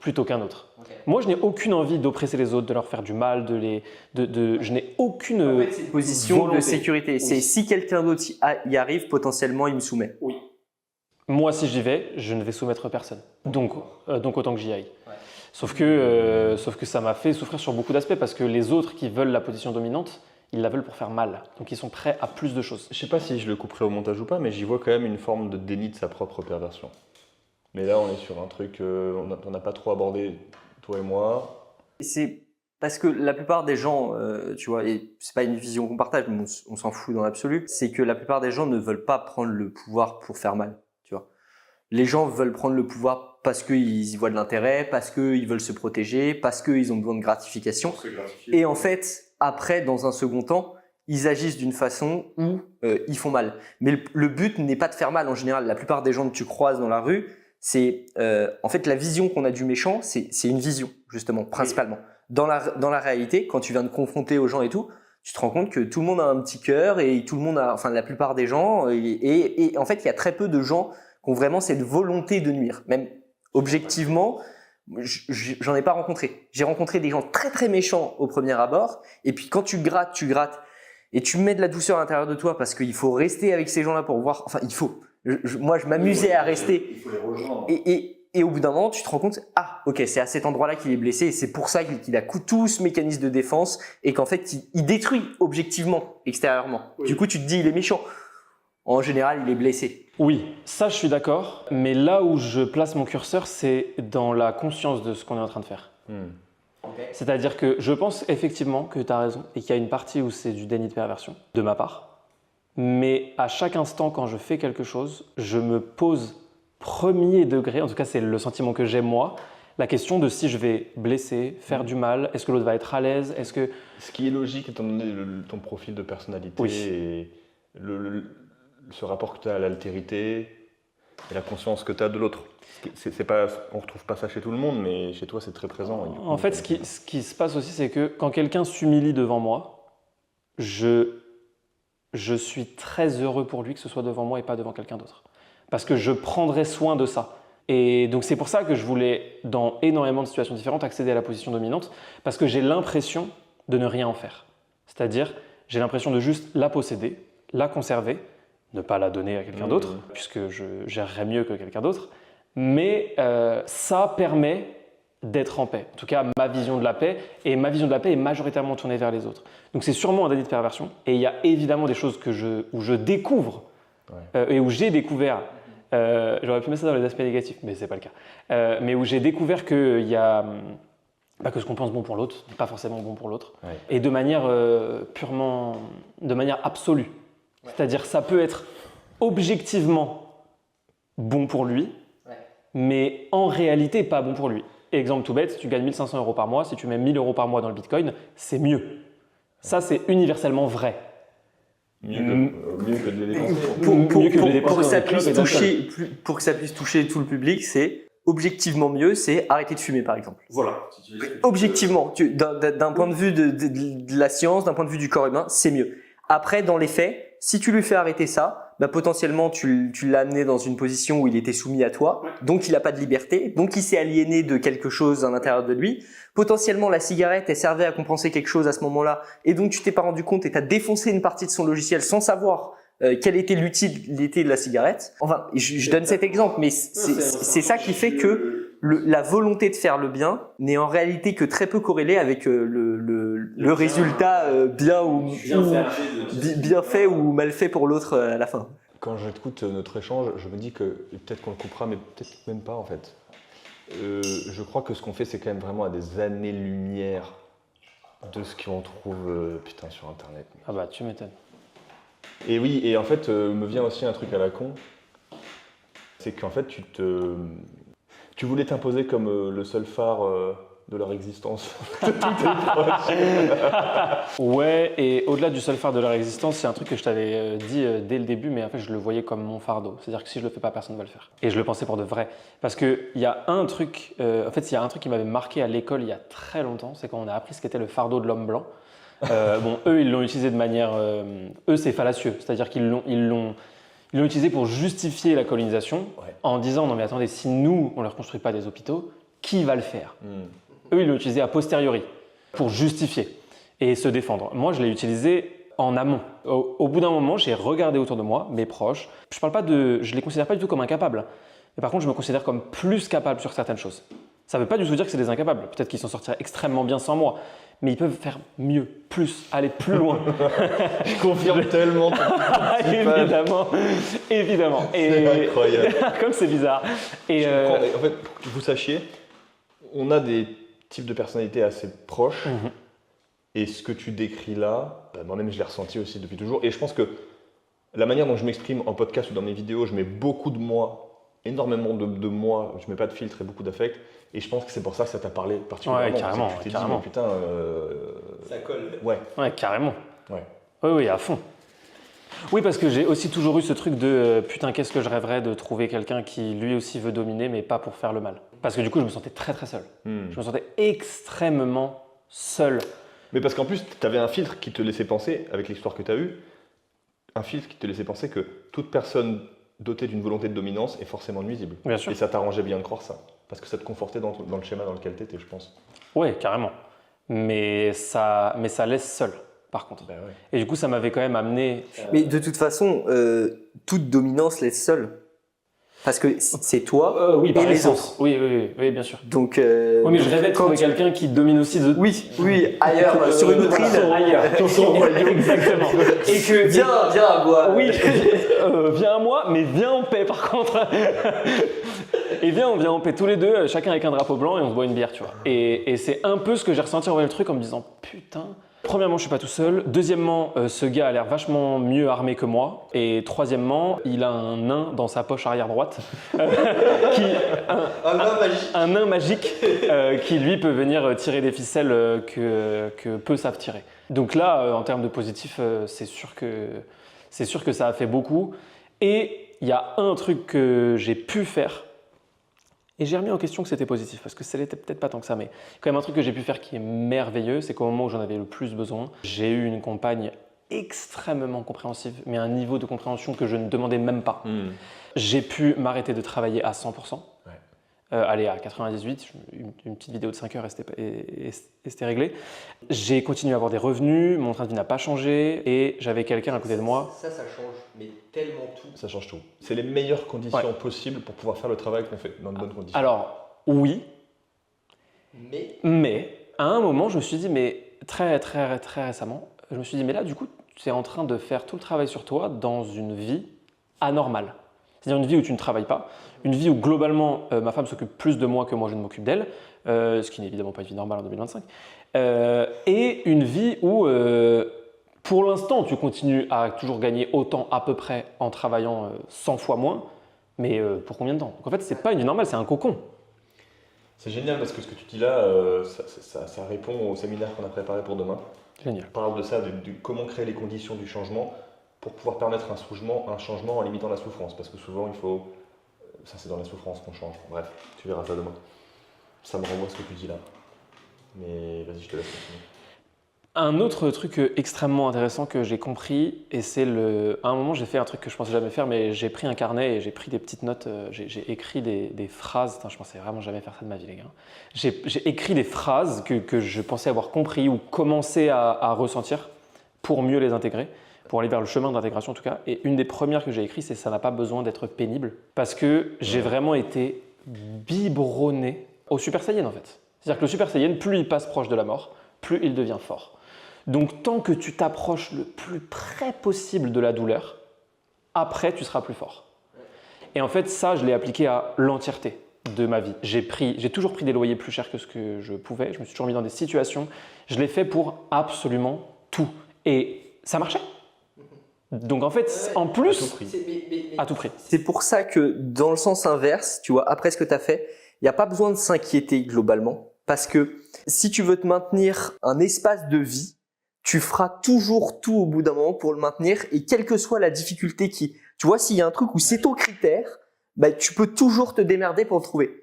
Plutôt qu'un autre. Okay. Moi, je n'ai aucune envie d'oppresser les autres, de leur faire du mal, je n'ai aucune en fait, c'est une position volonté. De sécurité. Oui. C'est si quelqu'un d'autre y arrive, potentiellement, il me soumet. Oui. Moi, si j'y vais, je ne vais soumettre personne. Donc autant que j'y aille. Ouais. Sauf que ça m'a fait souffrir sur beaucoup d'aspects parce que les autres qui veulent la position dominante, ils la veulent pour faire mal. Donc ils sont prêts à plus de choses. Je ne sais pas si je le couperai au montage ou pas, mais j'y vois quand même une forme de déni de sa propre perversion. Mais là, on est sur un truc on n'a pas trop abordé, toi et moi. C'est parce que la plupart des gens, tu vois, et c'est pas une vision qu'on partage, mais on s'en fout dans l'absolu, c'est que la plupart des gens ne veulent pas prendre le pouvoir pour faire mal, tu vois. Les gens veulent prendre le pouvoir parce qu'ils y voient de l'intérêt, parce qu'ils veulent se protéger, parce qu'ils ont besoin de gratification. Et en fait, après, dans un second temps, ils agissent d'une façon où ils font mal. Mais le but n'est pas de faire mal en général. La plupart des gens que tu croises dans la rue, c'est en fait la vision qu'on a du méchant, c'est une vision justement principalement. Oui. Dans la réalité, quand tu viens de confronter aux gens et tout, tu te rends compte que tout le monde a un petit cœur et tout le monde a, enfin la plupart des gens et en fait il y a très peu de gens qui ont vraiment cette volonté de nuire. Même objectivement, j'en ai pas rencontré. J'ai rencontré des gens très très méchants au premier abord et puis quand tu grattes et tu mets de la douceur à l'intérieur de toi parce qu'il faut rester avec ces gens-là pour voir. Enfin il faut. Moi, je m'amusais à rester. Il faut les rejoindre. Et au bout d'un moment, tu te rends compte, ah, ok, c'est à cet endroit-là qu'il est blessé et c'est pour ça qu'il a tout ce mécanisme de défense et qu'en fait, il détruit objectivement, extérieurement. Oui. Du coup, tu te dis, il est méchant. En général, il est blessé. Oui, ça, je suis d'accord. Mais là où je place mon curseur, c'est dans la conscience de ce qu'on est en train de faire. Okay. C'est-à-dire que je pense effectivement que tu as raison et qu'il y a une partie où c'est du déni de perversion, de ma part. Mais à chaque instant, quand je fais quelque chose, je me pose premier degré, en tout cas c'est le sentiment que j'ai moi, la question de si je vais blesser, faire du mal, est-ce que l'autre va être à l'aise, est-ce que… Ce qui est logique étant donné ton profil de personnalité oui. Et ce rapport que tu as à l'altérité et la conscience que tu as de l'autre. C'est pas, on ne retrouve pas ça chez tout le monde, mais chez toi c'est très présent. En fait, ce qui se passe aussi, c'est que quand quelqu'un s'humilie devant moi, je suis très heureux pour lui que ce soit devant moi et pas devant quelqu'un d'autre. Parce que je prendrai soin de ça. Et donc c'est pour ça que je voulais, dans énormément de situations différentes, accéder à la position dominante, parce que j'ai l'impression de ne rien en faire. C'est-à-dire, j'ai l'impression de juste la posséder, la conserver, ne pas la donner à quelqu'un d'autre, puisque je gérerais mieux que quelqu'un d'autre. Mais ça permet d'être en paix. En tout cas, ma vision de la paix. Et ma vision de la paix est majoritairement tournée vers les autres. Donc c'est sûrement un délit de perversion. Et il y a évidemment des choses où je découvre et où j'ai découvert, j'aurais pu mettre ça dans les aspects négatifs, mais c'est pas le cas, mais où j'ai découvert qu'il y a que ce qu'on pense bon pour l'autre n'est pas forcément bon pour l'autre. Ouais. Et de manière de manière absolue. Ouais. C'est-à-dire ça peut être objectivement bon pour lui, mais en réalité pas bon pour lui. Exemple tout bête, tu gagnes 1 500 € par mois, si tu mets 1 000 € par mois dans le Bitcoin, c'est mieux. Ça, c'est universellement vrai. Mieux que de les dépenser. Pour que ça puisse toucher tout le public, c'est objectivement mieux, c'est arrêter de fumer par exemple. Voilà. Objectivement, d'un point de vue de la science, d'un point de vue du corps humain, c'est mieux. Après, dans les faits, si tu lui fais arrêter ça, bah potentiellement tu l'as amené dans une position où il était soumis à toi, donc il n'a pas de liberté, donc il s'est aliéné de quelque chose à l'intérieur de lui. Potentiellement la cigarette elle servait à compenser quelque chose à ce moment-là, et donc tu t'es pas rendu compte et t'as défoncé une partie de son logiciel sans savoir quelle était l'utilité de la cigarette. Enfin, je donne cet exemple, mais c'est ça qui fait que la volonté de faire le bien n'est en réalité que très peu corrélée avec le résultat bien fait ou mal fait pour l'autre à la fin. Quand j'écoute notre échange, je me dis que peut-être qu'on le coupera, mais peut-être même pas en fait. Je crois que ce qu'on fait, c'est quand même vraiment à des années-lumière de ce qu'on trouve sur Internet. Ah bah, tu m'étonnes. Et oui, et en fait, me vient aussi un truc à la con, c'est qu'en fait, tu voulais t'imposer comme le seul phare de leur existence. Ouais, et au-delà du seul phare de leur existence, c'est un truc que je t'avais dit dès le début, mais en fait, je le voyais comme mon fardeau. C'est-à-dire que si je le fais pas, personne ne va le faire. Et je le pensais pour de vrai. Parce qu'il y a un truc, il y a un truc qui m'avait marqué à l'école il y a très longtemps, c'est quand on a appris ce qu'était le fardeau de l'homme blanc. Bon, eux, ils l'ont utilisé de manière... eux, c'est fallacieux. C'est-à-dire qu'ils l'ont utilisé pour justifier la colonisation en disant « Non mais attendez, si nous, on ne leur construit pas des hôpitaux, qui va le faire ?» Eux, ils l'ont utilisé a posteriori pour justifier et se défendre. Moi, je l'ai utilisé en amont. Au bout d'un moment, j'ai regardé autour de moi, mes proches. Je les considère pas du tout comme incapables. Mais par contre, je me considère comme plus capable sur certaines choses. Ça ne veut pas du tout dire que c'est des incapables. Peut-être qu'ils s'en sortiraient extrêmement bien sans moi. Mais ils peuvent faire mieux, plus, aller plus loin. Je confirme tellement. Évidemment. C'est incroyable. Comme c'est bizarre. Et en fait, que vous sachiez, on a des types de personnalités assez proches. Et ce que tu décris là, moi-même je l'ai ressenti aussi depuis toujours. Et je pense que la manière dont je m'exprime en podcast ou dans mes vidéos, je mets beaucoup de moi, énormément de moi, je mets pas de filtre et beaucoup d'affect. Et je pense que c'est pour ça que ça t'a parlé particulièrement. Ouais, carrément. Tu t'es dit, mais putain, ça colle. Ouais, carrément. Ouais. Oui, à fond. Oui, parce que j'ai aussi toujours eu ce truc de putain, qu'est-ce que je rêverais de trouver quelqu'un qui lui aussi veut dominer, mais pas pour faire le mal. Parce que du coup, je me sentais très très seul. Je me sentais extrêmement seul. Mais parce qu'en plus, tu avais un filtre qui te laissait penser, avec l'histoire que tu as eue, un filtre qui te laissait penser que toute personne dotée d'une volonté de dominance est forcément nuisible. Bien sûr. Et ça t'arrangeait bien de croire ça. Parce que ça te confortait dans le schéma dans lequel tu étais, je pense. Oui, carrément. Mais ça laisse seul, par contre. Ben ouais. Et du coup, ça m'avait quand même amené... Mais de toute façon, toute dominance laisse seul. Parce que c'est toi oui, par et les essence. autres. Oui, bien sûr. Donc, oui, mais je rêvais de trouver quelqu'un qui domine aussi de... Oui, ailleurs, sur une autre île. Ailleurs. Exactement. Et que... Viens à moi. Oui, viens à moi, mais viens en paix par contre. Et viens, on vient en paix tous les deux, chacun avec un drapeau blanc et on se boit une bière, tu vois. Et c'est un peu ce que j'ai ressenti en voyant le truc en me disant putain. Premièrement, je suis pas tout seul. Deuxièmement, ce gars a l'air vachement mieux armé que moi. Et troisièmement, il a un nain dans sa poche arrière droite. Un nain magique qui lui peut venir tirer des ficelles que peu savent tirer. Donc là, en termes de positif, c'est sûr que ça a fait beaucoup. Et il y a un truc que j'ai pu faire. Et j'ai remis en question que c'était positif, parce que ça n'était peut-être pas tant que ça, mais quand même un truc que j'ai pu faire qui est merveilleux, c'est qu'au moment où j'en avais le plus besoin, j'ai eu une compagne extrêmement compréhensive, mais à un niveau de compréhension que je ne demandais même pas. J'ai pu m'arrêter de travailler à 100%, aller à 98, une petite vidéo de 5 heures et c'était réglé. J'ai continué à avoir des revenus, mon train de vie n'a pas changé et j'avais quelqu'un à côté de moi. Ça change, mais tellement tout. Ça change tout. C'est les meilleures conditions possibles pour pouvoir faire le travail qu'on fait, dans de bonnes conditions. Alors, oui, Mais à un moment, je me suis dit, mais très récemment, je me suis dit, mais là, du coup, tu es en train de faire tout le travail sur toi dans une vie anormale. C'est-à-dire une vie où tu ne travailles pas, une vie où globalement, ma femme s'occupe plus de moi que moi je ne m'occupe d'elle, ce qui n'est évidemment pas une vie normale en 2025, et une vie où, pour l'instant, tu continues à toujours gagner autant à peu près en travaillant 100 fois moins, mais pour combien de temps? Donc en fait, c'est pas une vie normale, c'est un cocon. C'est génial parce que ce que tu dis là, ça répond au séminaire qu'on a préparé pour demain. Génial. On parle de ça, de comment créer les conditions du changement pour pouvoir permettre un changement en limitant la souffrance. Parce que souvent, il faut... Ça, c'est dans la souffrance qu'on change. Bref, tu verras ça demain. Ça me renvoie à ce que tu dis là. Mais vas-y, je te laisse continuer. Un autre truc extrêmement intéressant que j'ai compris, et c'est à un moment j'ai fait un truc que je pensais jamais faire, mais j'ai pris un carnet et j'ai pris des petites notes, j'ai écrit des phrases, je pensais vraiment jamais faire ça de ma vie les gars. J'ai écrit des phrases que je pensais avoir compris ou commencé à ressentir pour mieux les intégrer, pour aller vers le chemin d'intégration en tout cas. Et une des premières que j'ai écrites, c'est « ça n'a pas besoin d'être pénible » parce que j'ai vraiment été biberonné au Super Saiyan en fait. C'est-à-dire que le Super Saiyan, plus il passe proche de la mort, plus il devient fort. Donc tant que tu t'approches le plus près possible de la douleur, après tu seras plus fort. Et en fait ça je l'ai appliqué à l'entièreté de ma vie. J'ai toujours pris des loyers plus chers que ce que je pouvais, je me suis toujours mis dans des situations, je l'ai fait pour absolument tout. Et ça marchait. Donc en fait, en plus, à tout prix. C'est pour ça que dans le sens inverse, tu vois, après ce que tu as fait, il n'y a pas besoin de s'inquiéter globalement. Parce que si tu veux te maintenir un espace de vie, tu feras toujours tout au bout d'un moment pour le maintenir et quelle que soit la difficulté tu vois, s'il y a un truc où c'est ton critère, bah, tu peux toujours te démerder pour le trouver.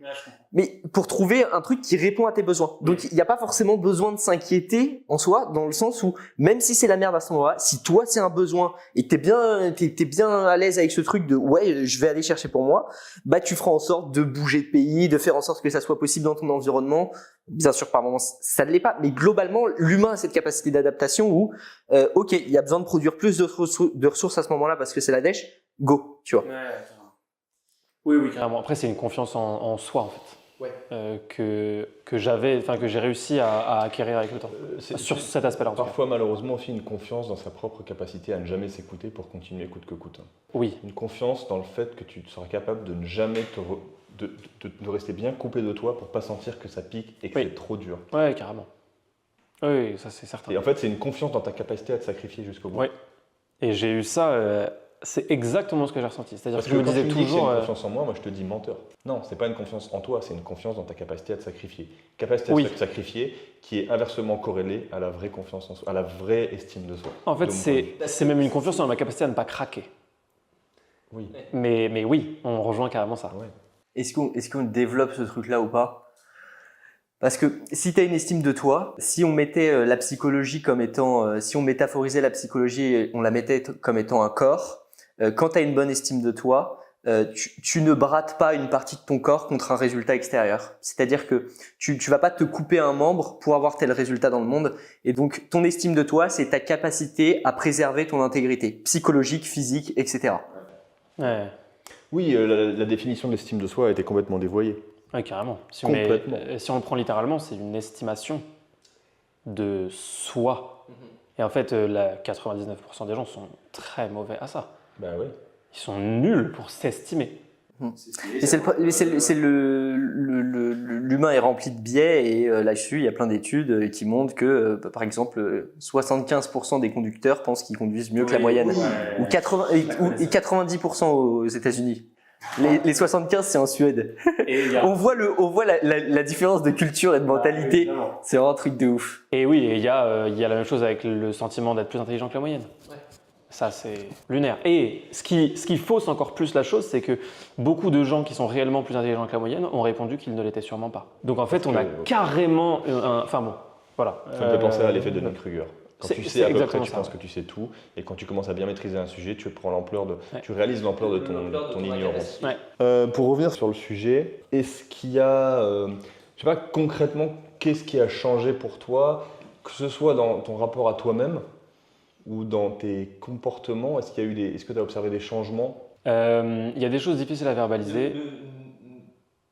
Mais pour trouver un truc qui répond à tes besoins. Donc, il n'y a pas forcément besoin de s'inquiéter en soi, dans le sens où, même si c'est la merde à ce moment-là, si toi c'est un besoin et que t'es bien à l'aise avec ce truc de ouais, je vais aller chercher pour moi, bah, tu feras en sorte de bouger de pays, de faire en sorte que ça soit possible dans ton environnement. Bien sûr, par moments, ça ne l'est pas, mais globalement, l'humain a cette capacité d'adaptation où, ok, il y a besoin de produire plus de ressources à ce moment-là parce que c'est la dèche, go, tu vois. Oui, carrément. Après, c'est une confiance en soi, en fait. Ouais. Que j'ai réussi à acquérir avec le temps. Sur cet aspect-là, en tout cas. Parfois, malheureusement, aussi une confiance dans sa propre capacité à ne jamais s'écouter pour continuer coûte que coûte. Oui. Une confiance dans le fait que tu seras capable de ne jamais de rester bien coupé de toi pour pas sentir que ça pique et que c'est trop dur. Ouais, carrément. Oui, ça c'est certain. Et en fait, c'est une confiance dans ta capacité à te sacrifier jusqu'au bout. Oui. Et j'ai eu ça... c'est exactement ce que j'ai ressenti. C'est-à-dire que je me quand disais tu me toujours. Dis que c'est une confiance en moi, moi je te dis menteur. Non, c'est pas une confiance en toi, c'est une confiance dans ta capacité à te sacrifier. Capacité à te sacrifier qui est inversement corrélée à la vraie confiance en soi, à la vraie estime de soi. En fait, c'est même une confiance dans ma capacité à ne pas craquer. Oui. Mais oui, on rejoint carrément ça. Ouais. Est-ce qu'on développe ce truc-là ou pas? Parce que si tu as une estime de toi, si on mettait la psychologie comme étant, si on métaphorisait la psychologie et on la mettait comme étant un corps, quand tu as une bonne estime de toi, tu ne brattes pas une partie de ton corps contre un résultat extérieur. C'est-à-dire que tu vas pas te couper un membre pour avoir tel résultat dans le monde. Et donc, ton estime de toi, c'est ta capacité à préserver ton intégrité psychologique, physique, etc. Ouais. Oui, la définition de l'estime de soi a été complètement dévoyée. Oui, carrément. Si on le prend littéralement, c'est une estimation de soi. Et en fait, 99% des gens sont très mauvais à ça. Ben oui. Ils sont nuls pour s'estimer. L'humain est rempli de biais et là-dessus, il y a plein d'études qui montrent que, par exemple, 75% des conducteurs pensent qu'ils conduisent mieux que la moyenne. Ou 90% aux États-Unis. Les 75, c'est en Suède. On voit la différence de culture et de mentalité. C'est vraiment un truc de ouf. Et oui, il y a la même chose avec le sentiment d'être plus intelligent que la moyenne. Ouais. Ça, c'est lunaire. Et ce qui fausse encore plus la chose, c'est que beaucoup de gens qui sont réellement plus intelligents que la moyenne ont répondu qu'ils ne l'étaient sûrement pas. Donc en fait, on a carrément enfin bon, voilà. Ça me fait penser à l'effet de Dunning-Kruger. Quand tu sais à peu près, tu penses que tu sais tout, et quand tu commences à bien maîtriser un sujet, tu réalises l'ampleur de ton ignorance. Ouais. Pour revenir sur le sujet, est-ce qu'il y a, je sais pas concrètement, qu'est-ce qui a changé pour toi, que ce soit dans ton rapport à toi-même ou dans tes comportements, est-ce que tu as observé des changements? Il y a des choses difficiles à verbaliser.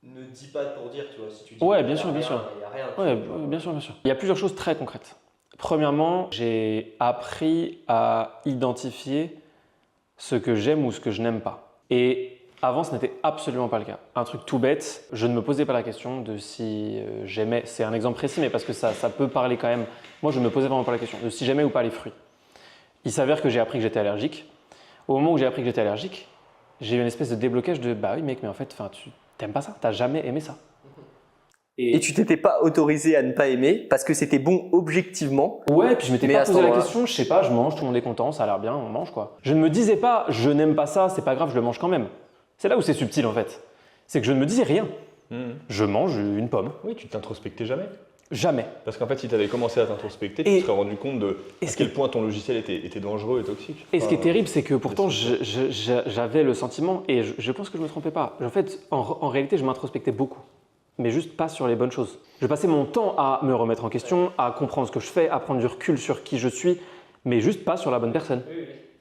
Ne dis pas pour dire, tu vois. Si tu dis Ouais, bien sûr, bien sûr. Il y a rien. Ouais, bien sûr, bien sûr. Il y a plusieurs choses très concrètes. Premièrement, j'ai appris à identifier ce que j'aime ou ce que je n'aime pas. Et avant, ce n'était absolument pas le cas. Un truc tout bête, je ne me posais pas la question de si j'aimais, c'est un exemple précis, mais parce que ça peut parler quand même. Moi, je ne me posais vraiment pas la question de si j'aimais ou pas les fruits. Il s'avère que j'ai appris que j'étais allergique. Au moment où j'ai appris que j'étais allergique, j'ai eu une espèce de déblocage de bah oui mec, mais en fait, tu t'aimes pas ça, t'as jamais aimé ça. Et tu t'étais pas autorisé à ne pas aimer parce que c'était bon objectivement. Ouais, puis je m'étais Mais pas à ce posé la moment-là- question, je sais pas, je mange, tout le monde est content, ça a l'air bien, on mange quoi. Je ne me disais pas, je n'aime pas ça, c'est pas grave, je le mange quand même. C'est là où c'est subtil en fait. C'est que je ne me disais rien. Je mange une pomme. Oui, tu t'introspectais jamais. Jamais. Parce qu'en fait, si tu avais commencé à t'introspecter, tu Et- te serais rendu compte de et à ce quel qui- point ton logiciel était dangereux et toxique. Et ce qui est Enfin, terrible, c'est que pourtant, c'est j'avais le sentiment, et je pense que je me trompais pas. En fait, en réalité, je m'introspectais beaucoup, mais juste pas sur les bonnes choses. Je passais mon temps à me remettre en question, à comprendre ce que je fais, à prendre du recul sur qui je suis, mais juste pas sur la bonne personne.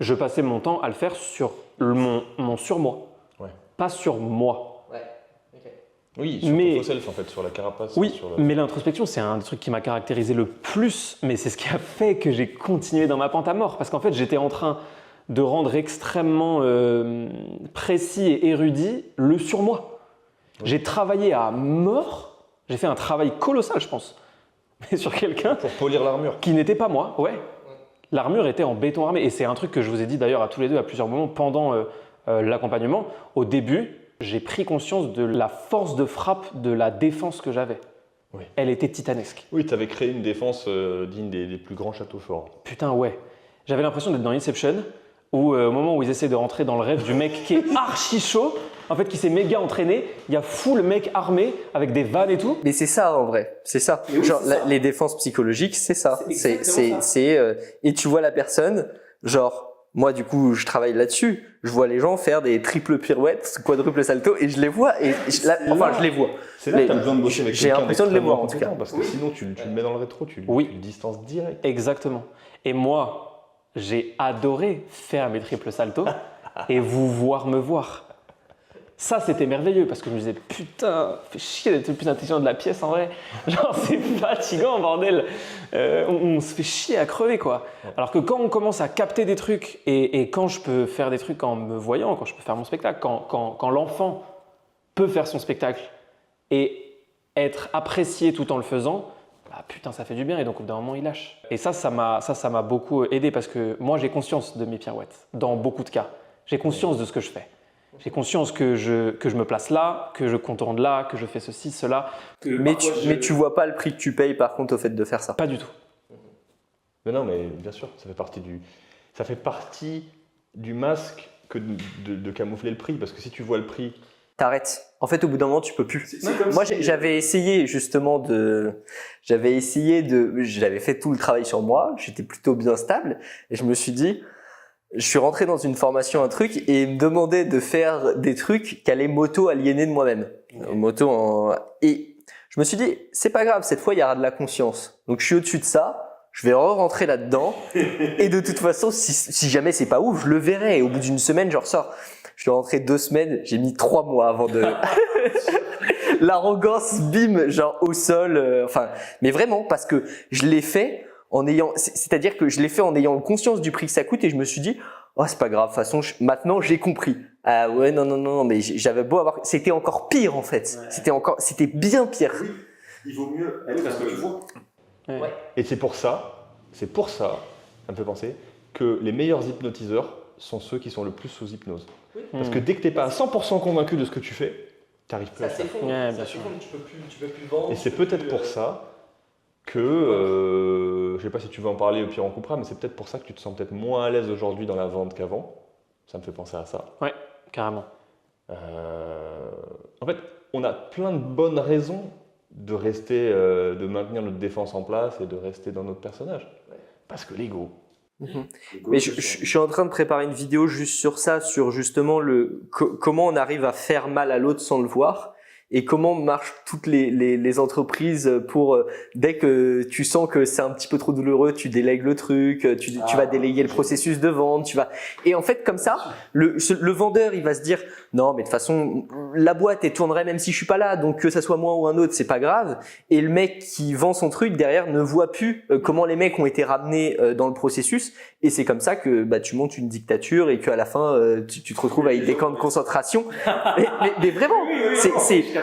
Je passais mon temps à le faire sur mon surmoi, Ouais. pas sur moi. Oui, sur Mais- ton faux self en fait, sur la carapace. Oui, sur mais l'introspection, c'est un des trucs qui m'a caractérisé le plus, mais c'est ce qui a fait que j'ai continué dans ma pente à mort. Parce qu'en fait, j'étais en train de rendre extrêmement précis et érudit le surmoi. J'ai travaillé à mort, j'ai fait un travail colossal, je pense, mais sur quelqu'un Pour polir l'armure. qui n'était pas moi, ouais. L'armure était en béton armé, et c'est un truc que je vous ai dit d'ailleurs à tous les deux à plusieurs moments pendant l'accompagnement. Au début, j'ai pris conscience de la force de frappe de la défense que j'avais. Oui. Elle était titanesque. Oui, tu avais créé une défense digne des plus grands châteaux forts. Putain, ouais. J'avais l'impression d'être dans Inception, où au moment où ils essaient de rentrer dans le rêve du mec qui est archi chaud, en fait qui s'est méga entraîné, il y a full mec armé avec des vannes et tout. Mais c'est ça en vrai, c'est ça. Mais oui, Genre c'est ça. les défenses psychologiques, c'est ça. C'est exactement ça. Et tu vois la personne, genre moi du coup je travaille là-dessus. Je vois les gens faire des triples pirouettes, quadruple salto, et je les vois. Je les vois. C'est là Mais que tu as besoin de bosser avec j'ai quelqu'un l'impression de les d'extrêmement voir, en tout cas. compétent, parce que sinon tu le mets dans le rétro, tu Oui. le distances direct. Exactement. Et moi, j'ai adoré faire mes triples saltos et vous voir me voir. Ça, c'était merveilleux parce que je me disais putain, fait chier d'être le plus intelligent de la pièce en vrai. Genre, c'est fatigant, bordel. On se fait chier à crever quoi. Alors que quand on commence à capter des trucs et quand je peux faire des trucs en me voyant, quand je peux faire mon spectacle, quand l'enfant peut faire son spectacle et être apprécié tout en le faisant, bah putain, ça fait du bien et donc au bout d'un moment, il lâche. Et ça m'a beaucoup aidé parce que moi, j'ai conscience de mes pirouettes dans beaucoup de cas. J'ai conscience de ce que je fais. J'ai conscience que je me place là, que je contourne là, que je fais ceci, cela. Mais tu vois pas le prix que tu payes par contre au fait de faire ça. Pas du tout. Mais non, mais bien sûr, ça fait partie du masque que de camoufler le prix, parce que si tu vois le prix. T'arrêtes. En fait, au bout d'un moment, tu peux plus. Moi, j'avais essayé justement j'avais fait tout le travail sur moi. J'étais plutôt bien stable et je me suis dit, je suis rentré dans une formation, un truc, et il me demandait de faire des trucs qui allaient m'auto-aliéner de moi-même. Et je me suis dit, c'est pas grave, cette fois, il y aura de la conscience. Donc, je suis au-dessus de ça, je vais rentrer là-dedans, et de toute façon, si jamais c'est pas ouf, je le verrai, et au bout d'une semaine, je ressors. Je suis rentré 2 semaines, j'ai mis 3 mois avant de... L'arrogance, bim, genre au sol, mais vraiment, parce que je l'ai fait c'est-à-dire que je l'ai fait en ayant conscience du prix que ça coûte et je me suis dit, oh, c'est pas grave, de toute façon, maintenant j'ai compris. Ah ouais, non, mais j'avais beau avoir, c'était encore pire en fait. Ouais. C'était bien pire. Oui, il vaut mieux être à ce que tu vois. Ouais. Et c'est pour ça, ça me fait penser, que les meilleurs hypnotiseurs sont ceux qui sont le plus sous hypnose. Oui. Parce que dès que t'es pas à 100% convaincu de ce que tu fais, t'arrives plus à faire. Ouais, bien sûr. Tu peux plus vendre. Et c'est peut-être pour ça que, je sais pas si tu veux en parler, au pire on coupera, mais c'est peut-être pour ça que tu te sens peut-être moins à l'aise aujourd'hui dans la vente qu'avant. Ça me fait penser à ça. Ouais, carrément. En fait, on a plein de bonnes raisons de rester, de maintenir notre défense en place et de rester dans notre personnage. Parce que l'ego. Mais je suis en train de préparer une vidéo juste sur ça, sur justement comment on arrive à faire mal à l'autre sans le voir. et comment marchent toutes les entreprises pour dès que tu sens que c'est un petit peu trop douloureux, tu délègues le truc, tu vas déléguer le processus de vente, et en fait comme ça, le vendeur il va se dire non mais de toute façon la boîte elle tournerait même si je suis pas là, donc que ça soit moi ou un autre c'est pas grave, et le mec qui vend son truc derrière ne voit plus comment les mecs ont été ramenés dans le processus, et c'est comme ça que tu montes une dictature et qu'à la fin tu te retrouves avec des camps de concentration. mais vraiment,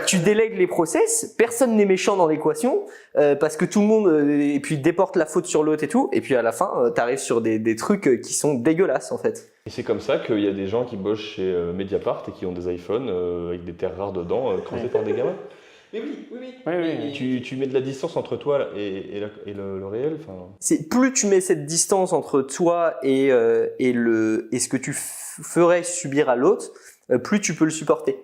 tu délègues les process, personne n'est méchant dans l'équation parce que tout le monde et puis déporte la faute sur l'autre et tout, et puis à la fin tu arrives sur des trucs qui sont dégueulasses en fait. Et c'est comme ça qu'il y a des gens qui bossent chez Mediapart et qui ont des iPhones avec des terres rares dedans creusées par des gamins. Mais oui. Tu mets de la distance entre toi et le réel. Plus tu mets cette distance entre toi et ce que tu ferais subir à l'autre, plus tu peux le supporter.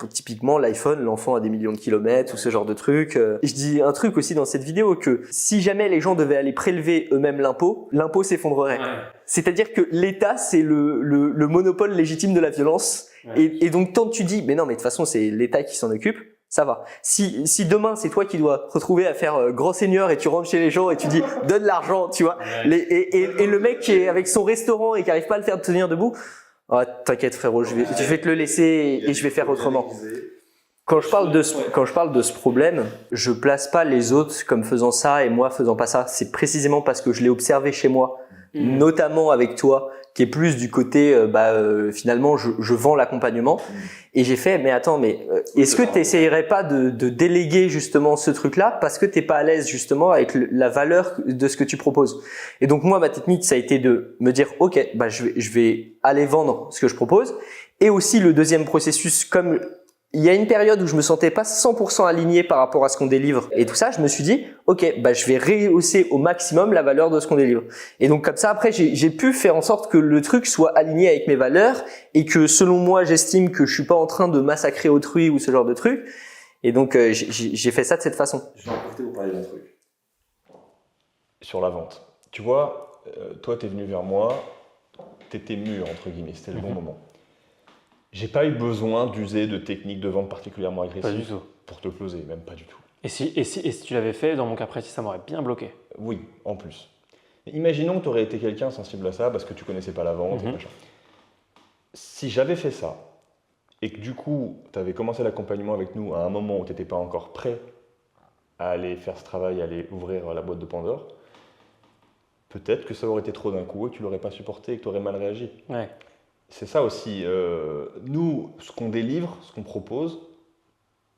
Typiquement l'iPhone, l'enfant a des millions de kilomètres ou ce genre de truc. Je dis un truc aussi dans cette vidéo, que si jamais les gens devaient aller prélever eux-mêmes l'impôt s'effondrerait. Ouais. C'est-à-dire que l'État c'est le monopole légitime de la violence. Ouais. Et donc tant que tu dis mais non mais de toute façon c'est l'État qui s'en occupe, ça va. Si demain c'est toi qui dois te retrouver à faire grand seigneur et tu rentres chez les gens et tu dis donne l'argent, tu vois, ouais. Et le mec qui est avec son restaurant et qui arrive pas à le faire tenir debout, oh, t'inquiète frérot, je vais te le laisser et je vais faire autrement. Quand je parle de ce problème, je place pas les autres comme faisant ça et moi faisant pas ça. C'est précisément parce que je l'ai observé chez moi, notamment avec toi, qui est plus du côté finalement je vends l'accompagnement, et j'ai fait mais attends, mais est-ce que t'essayerais pas de déléguer justement ce truc là parce que t'es pas à l'aise justement avec la valeur de ce que tu proposes. Et donc moi ma technique ça a été de me dire ok je vais aller vendre ce que je propose, et aussi le deuxième processus, comme il y a une période où je me sentais pas 100% aligné par rapport à ce qu'on délivre et tout ça, je me suis dit ok je vais rehausser au maximum la valeur de ce qu'on délivre. Et donc comme ça après j'ai pu faire en sorte que le truc soit aligné avec mes valeurs et que selon moi j'estime que je suis pas en train de massacrer autrui ou ce genre de truc. Et donc j'ai fait ça de cette façon. Je vais en profiter pour parler d'un truc sur la vente. Tu vois, toi t'es venu vers moi, t'étais mûr entre guillemets, c'était le bon moment. J'ai pas eu besoin d'user de techniques de vente particulièrement agressives pour te closer, même pas du tout. Et si tu l'avais fait, dans mon cas précis, ça m'aurait bien bloqué. Oui, en plus. Imaginons que tu aurais été quelqu'un sensible à ça parce que tu connaissais pas la vente et machin. Si j'avais fait ça et que du coup, tu avais commencé l'accompagnement avec nous à un moment où tu n'étais pas encore prêt à aller faire ce travail, à aller ouvrir la boîte de Pandore, peut-être que ça aurait été trop d'un coup et que tu l'aurais pas supporté et que tu aurais mal réagi. Ouais. C'est ça aussi. Nous, ce qu'on délivre, ce qu'on propose,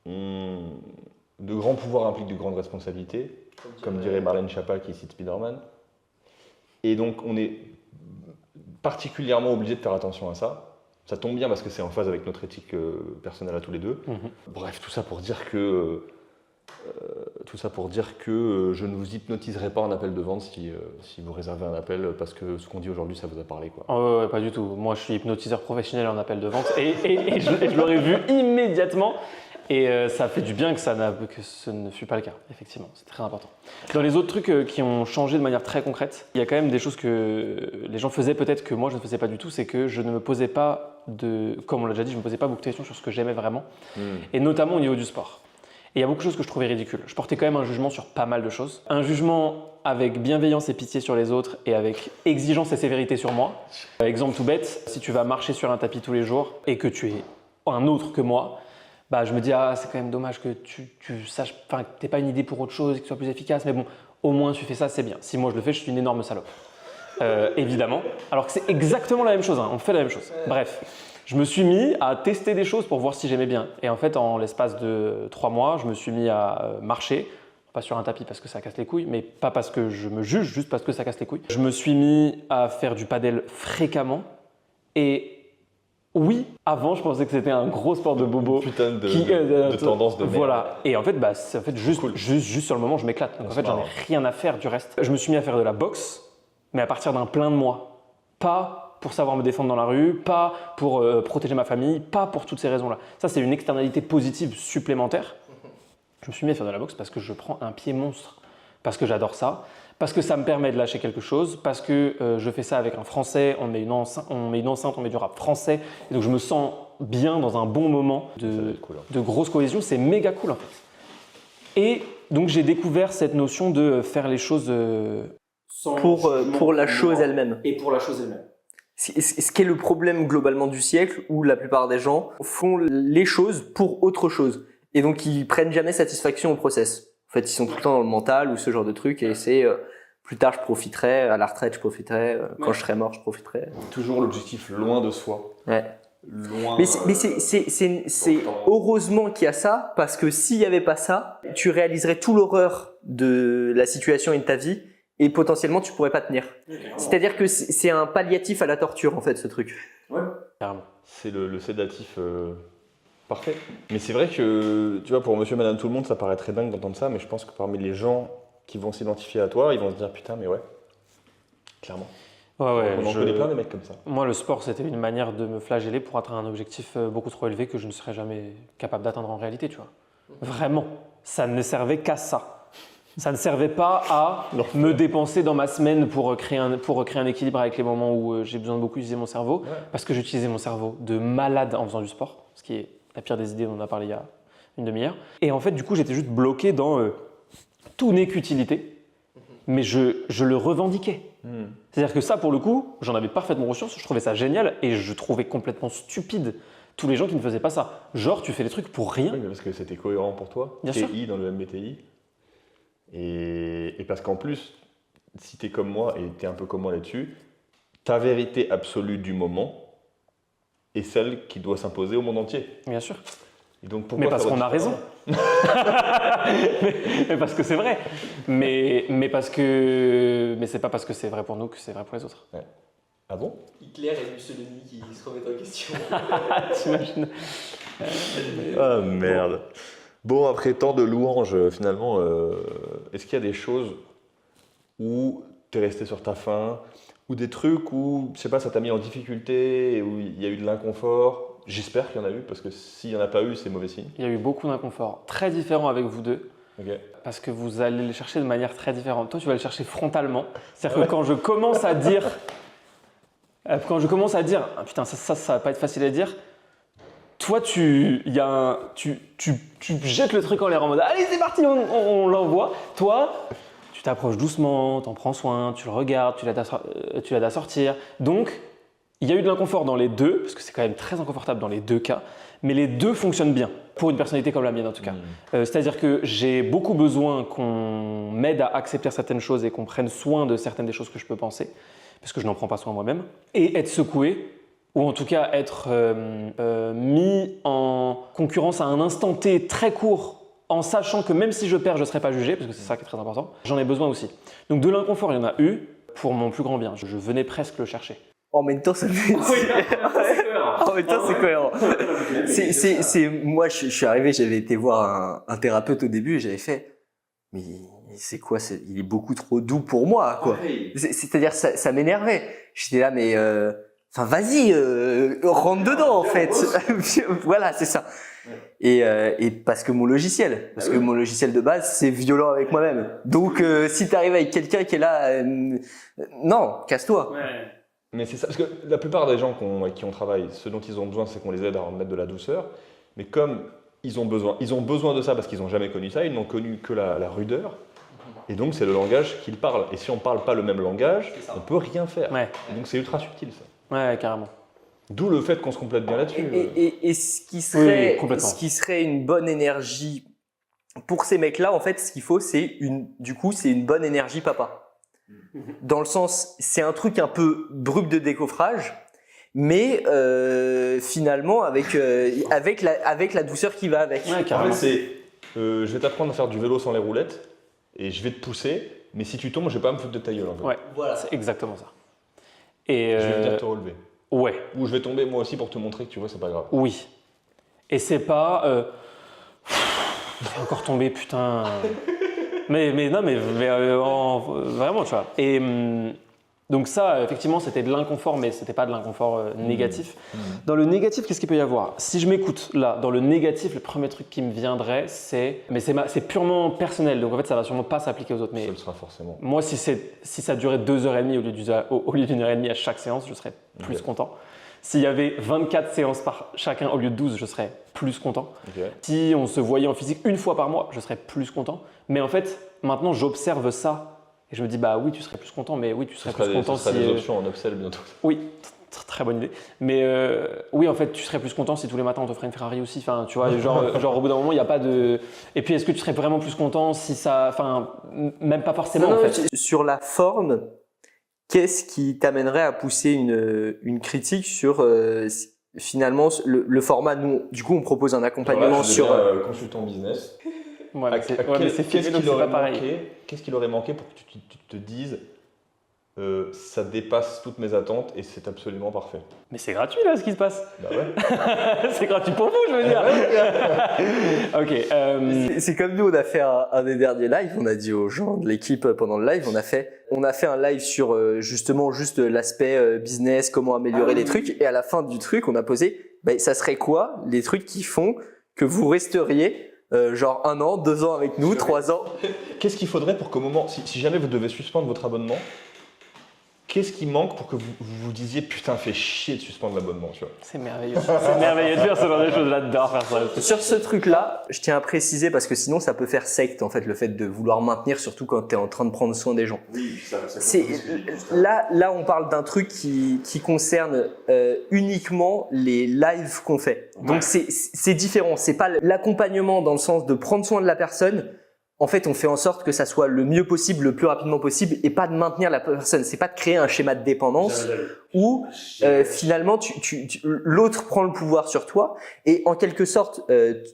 de grands pouvoirs impliquent de grandes responsabilités, comme dirait Marlène Schiappa qui cite Spider-Man. Et donc, on est particulièrement obligé de faire attention à ça. Ça tombe bien parce que c'est en phase avec notre éthique personnelle à tous les deux. Bref, tout ça pour dire que je ne vous hypnotiserai pas en appel de vente si vous réservez un appel parce que ce qu'on dit aujourd'hui, ça vous a parlé, quoi. Oh, ouais, pas du tout. Moi, je suis hypnotiseur professionnel en appel de vente et je l'aurais vu immédiatement. Et ça fait du bien que ce ne fût pas le cas, effectivement. C'est très important. Dans les autres trucs qui ont changé de manière très concrète, il y a quand même des choses que les gens faisaient peut-être que moi, je ne faisais pas du tout. C'est que je ne me posais pas comme on l'a déjà dit, je ne me posais pas beaucoup de questions sur ce que j'aimais vraiment. Et notamment au niveau du sport. Et il y a beaucoup de choses que je trouvais ridicules. Je portais quand même un jugement sur pas mal de choses. Un jugement avec bienveillance et pitié sur les autres et avec exigence et sévérité sur moi. Exemple tout bête, si tu vas marcher sur un tapis tous les jours et que tu es un autre que moi, je me dis c'est quand même dommage que tu saches, que tu n'aies pas une idée pour autre chose, que tu sois plus efficace, mais bon, au moins tu fais ça, c'est bien. Si moi je le fais, je suis une énorme salope. Évidemment. Alors que c'est exactement la même chose, on fait la même chose. Bref. Je me suis mis à tester des choses pour voir si j'aimais bien. Et en fait, en l'espace de 3 mois, je me suis mis à marcher, pas sur un tapis parce que ça casse les couilles, mais pas parce que je me juge, juste parce que ça casse les couilles. Je me suis mis à faire du padel fréquemment. Et oui, avant, je pensais que c'était un gros sport de bobo. Putain de tendance de merde. Voilà. Et en fait, juste sur le moment, je m'éclate. Donc en fait, j'en ai rien à faire du reste. Je me suis mis à faire de la boxe, mais à partir d'un plein de mois. Pas pour savoir me défendre dans la rue, pas pour protéger ma famille, pas pour toutes ces raisons-là. Ça, c'est une externalité positive supplémentaire. Je me suis mis à faire de la boxe parce que je prends un pied monstre, parce que j'adore ça, parce que ça me permet de lâcher quelque chose, parce que je fais ça avec un Français, on met une enceinte, on met du rap français, et donc je me sens bien dans un bon moment Ça va de, être cool, hein. de grosse cohésion. C'est méga cool en fait. Et donc j'ai découvert cette notion de faire les choses Pour la chose elle-même. Et pour la chose elle-même. Ce qui est le problème globalement du siècle où la plupart des gens font les choses pour autre chose. Et donc ils prennent jamais satisfaction au process. En fait, ils sont tout le temps dans le mental ou ce genre de truc et c'est plus tard je profiterai, à la retraite je profiterai, quand je serai mort je profiterai. Toujours l'objectif loin de soi. Ouais. Loin. Mais c'est heureusement qu'il y a ça parce que s'il y avait pas ça, tu réaliserais tout l'horreur de la situation et de ta vie et potentiellement tu pourrais pas tenir. C'est-à-dire que c'est un palliatif à la torture en fait ce truc. Ouais. Carrément. C'est le sédatif parfait. Mais c'est vrai que, tu vois, pour monsieur, madame, tout le monde, ça paraît très dingue d'entendre ça, mais je pense que parmi les gens qui vont s'identifier à toi, ils vont se dire putain, mais ouais, clairement. Ouais, On en connaît plein des mecs comme ça. Moi, le sport, c'était une manière de me flageller pour atteindre un objectif beaucoup trop élevé que je ne serais jamais capable d'atteindre en réalité, tu vois. Vraiment, ça ne servait qu'à ça. Ça ne servait pas à me dépenser dans ma semaine pour créer un équilibre avec les moments où j'ai besoin de beaucoup utiliser mon cerveau, parce que j'utilisais mon cerveau de malade en faisant du sport, ce qui est la pire des idées dont on a parlé il y a une demi-heure. Et en fait, du coup, j'étais juste bloqué dans tout n'est qu'utilité, mais je le revendiquais. C'est-à-dire que ça, pour le coup, j'en avais parfaitement conscience, je trouvais ça génial et je trouvais complètement stupide tous les gens qui ne faisaient pas ça. Genre, tu fais des trucs pour rien. Oui, mais parce que c'était cohérent pour toi. Bien sûr. TI dans le MBTI. Et parce qu'en plus, si tu es comme moi et tu es un peu comme moi là-dessus, ta vérité absolue du moment est celle qui doit s'imposer au monde entier. Bien sûr. Et donc pourquoi Mais parce faire qu'on a raison. mais parce que c'est vrai. Mais c'est pas parce que c'est vrai pour nous que c'est vrai pour les autres. Ouais. Ah bon? Hitler et Mussolini qui se remettent en question. T'imagines? Ah merde. Bon, après tant de louanges, finalement, est-ce qu'il y a des choses où tu es resté sur ta faim, ou des trucs où, je sais pas, ça t'a mis en difficulté, et où il y a eu de l'inconfort? J'espère qu'il y en a eu, parce que s'il n'y en a pas eu, c'est mauvais signe. Il y a eu beaucoup d'inconfort, très différents avec vous deux, Ok. parce que vous allez les chercher de manière très différente. Toi, tu vas le chercher frontalement. C'est-à-dire que quand je commence à dire, ah putain, ça va pas être facile à dire. Toi, tu jettes le truc en l'air en mode allez, c'est parti, on l'envoie. Toi, tu t'approches doucement, t'en prends soin, tu le regardes, tu l'aides à sortir. Donc, il y a eu de l'inconfort dans les deux, parce que c'est quand même très inconfortable dans les deux cas, mais les deux fonctionnent bien, pour une personnalité comme la mienne en tout cas. C'est-à-dire que j'ai beaucoup besoin qu'on m'aide à accepter certaines choses et qu'on prenne soin de certaines des choses que je peux penser, parce que je n'en prends pas soin moi-même, et être secoué, ou en tout cas être mis en concurrence à un instant T très court, en sachant que même si je perds, je ne serai pas jugé, parce que c'est ça qui est très important, j'en ai besoin aussi. Donc de l'inconfort, il y en a eu pour mon plus grand bien. Je venais presque le chercher. En même temps, ça fait. En même temps, c'est cohérent. Moi, je suis arrivé, j'avais été voir un thérapeute au début et j'avais fait. Mais c'est quoi il est beaucoup trop doux pour moi, quoi. C'est-à-dire, ça m'énervait. J'étais là, mais. Enfin, vas-y, rentre dedans, en fait. Voilà, c'est ça. Et parce que mon logiciel de base, c'est violent avec moi-même. Donc, si t'arrives avec quelqu'un qui est là, non, casse-toi. Ouais. Mais c'est ça, parce que la plupart des gens avec qui on travaille, ce dont ils ont besoin, c'est qu'on les aide à remettre de la douceur. Mais comme ils ont besoin de ça parce qu'ils n'ont jamais connu ça, ils n'ont connu que la rudeur. Et donc, c'est le langage qu'ils parlent. Et si on ne parle pas le même langage, on ne peut rien faire. Ouais. Et donc, c'est ultra subtil, ça. Ouais, carrément. D'où le fait qu'on se complète bien là-dessus. Et ce qui serait une bonne énergie pour ces mecs-là, en fait, ce qu'il faut, c'est une bonne énergie papa. Dans le sens, c'est un truc un peu brut de décoffrage, mais finalement avec la douceur qui va avec. Ouais, En carrément. fait, c'est je vais t'apprendre à faire du vélo sans les roulettes et je vais te pousser, mais si tu tombes, je vais pas me foutre de ta gueule. En fait. Ouais, voilà. C'est exactement ça. Et Je vais venir te relever. Ouais. Ou je vais tomber moi aussi pour te montrer que tu vois, c'est pas grave. Oui. Et c'est pas. Je vais encore tomber, putain. mais non, mais vraiment, tu vois. Et Donc ça, effectivement, c'était de l'inconfort, mais c'était pas de l'inconfort négatif. Dans le négatif, qu'est-ce qu'il peut y avoir? Si je m'écoute là, dans le négatif, le premier truc qui me viendrait, c'est purement personnel. Donc en fait, ça va sûrement pas s'appliquer aux autres. Mais Ça le sera forcément. moi, si ça durait 2h30 au lieu d'une heure et demie à chaque séance, je serais plus content. S'il y avait 24 séances par chacun au lieu de 12, je serais plus content. Si on se voyait en physique une fois par mois, je serais plus content. Mais en fait, maintenant, j'observe ça. Et je me dis, bah oui, tu serais plus content, mais oui, tu serais plus content si… Ce sera des options en upsell bientôt. Oui, très bonne idée. Mais oui, en fait, tu serais plus content si tous les matins on te ferait une Ferrari aussi. Enfin, tu vois, genre au bout d'un moment, il n'y a pas de… Et puis, est-ce que tu serais vraiment plus content si ça… Enfin, même pas forcément en fait. Sur la forme, qu'est-ce qui t'amènerait à pousser une critique sur finalement le format? Nous, du coup, on propose un accompagnement sur… consultant business. Ouais, Qu'est-ce qu'il aurait manqué pour que tu te dises ça dépasse toutes mes attentes et c'est absolument parfait? Mais c'est gratuit là ce qui se passe. Bah ouais. C'est gratuit pour vous, je veux dire. Ok. C'est comme nous, on a fait un des derniers lives, on a dit aux gens de l'équipe pendant le live, on a fait un live sur justement juste l'aspect business, comment améliorer les trucs, et à la fin du truc, on a posé, ça serait quoi les trucs qui font que vous resteriez genre 1 an, 2 ans avec nous, 3 ans. Qu'est-ce qu'il faudrait pour qu'au moment, si jamais vous devez suspendre votre abonnement, qu'est-ce qui manque pour que vous vous disiez putain, fait chier de suspendre l'abonnement, tu vois? C'est merveilleux. C'est merveilleux de faire ce genre de choses, j'adore faire ça. Sur ce truc-là, je tiens à préciser parce que sinon ça peut faire secte en fait, le fait de vouloir maintenir, surtout quand tu es en train de prendre soin des gens. Oui, Là, on parle d'un truc qui concerne uniquement les lives qu'on fait. Donc c'est différent. C'est pas l'accompagnement dans le sens de prendre soin de la personne. En fait, on fait en sorte que ça soit le mieux possible, le plus rapidement possible, et pas de maintenir la personne. C'est pas de créer un schéma de dépendance où finalement l'autre prend le pouvoir sur toi. Et en quelque sorte,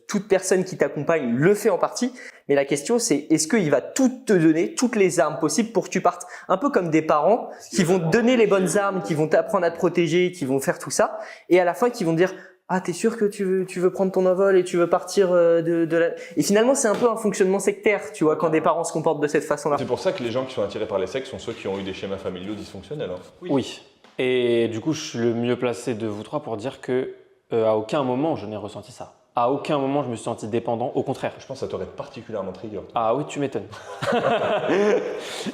toute personne qui t'accompagne le fait en partie. Mais la question, c'est est-ce qu'il va tout te donner, toutes les armes possibles pour que tu partes? Un peu comme des parents qui vont te donner les bonnes armes, qui vont t'apprendre à te protéger, qui vont faire tout ça, et à la fin qui vont te dire ah, t'es sûr que tu veux prendre ton envol et tu veux partir de la… Et finalement, c'est un peu un fonctionnement sectaire, tu vois, quand des parents se comportent de cette façon-là. C'est pour ça que les gens qui sont attirés par les sexes sont ceux qui ont eu des schémas familiaux dysfonctionnels. Hein. Oui. Et du coup, je suis le mieux placé de vous trois pour dire que à aucun moment je n'ai ressenti ça. À aucun moment je me suis senti dépendant, au contraire. Je pense que ça t'aurait particulièrement trigger. Ah oui, tu m'étonnes.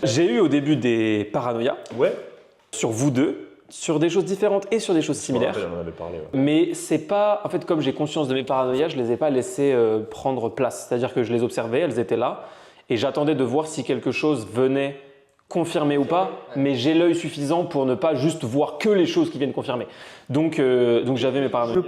J'ai eu au début des paranoïas sur vous deux. Sur des choses différentes et sur des choses similaires. On en avait parlé, Mais c'est pas… En fait, comme j'ai conscience de mes paranoïas, je les ai pas laissées prendre place. C'est-à-dire que je les observais, elles étaient là, et j'attendais de voir si quelque chose venait confirmer ou pas, mais j'ai l'œil suffisant pour ne pas juste voir que les choses qui viennent confirmer. Donc j'avais mes paranoïas.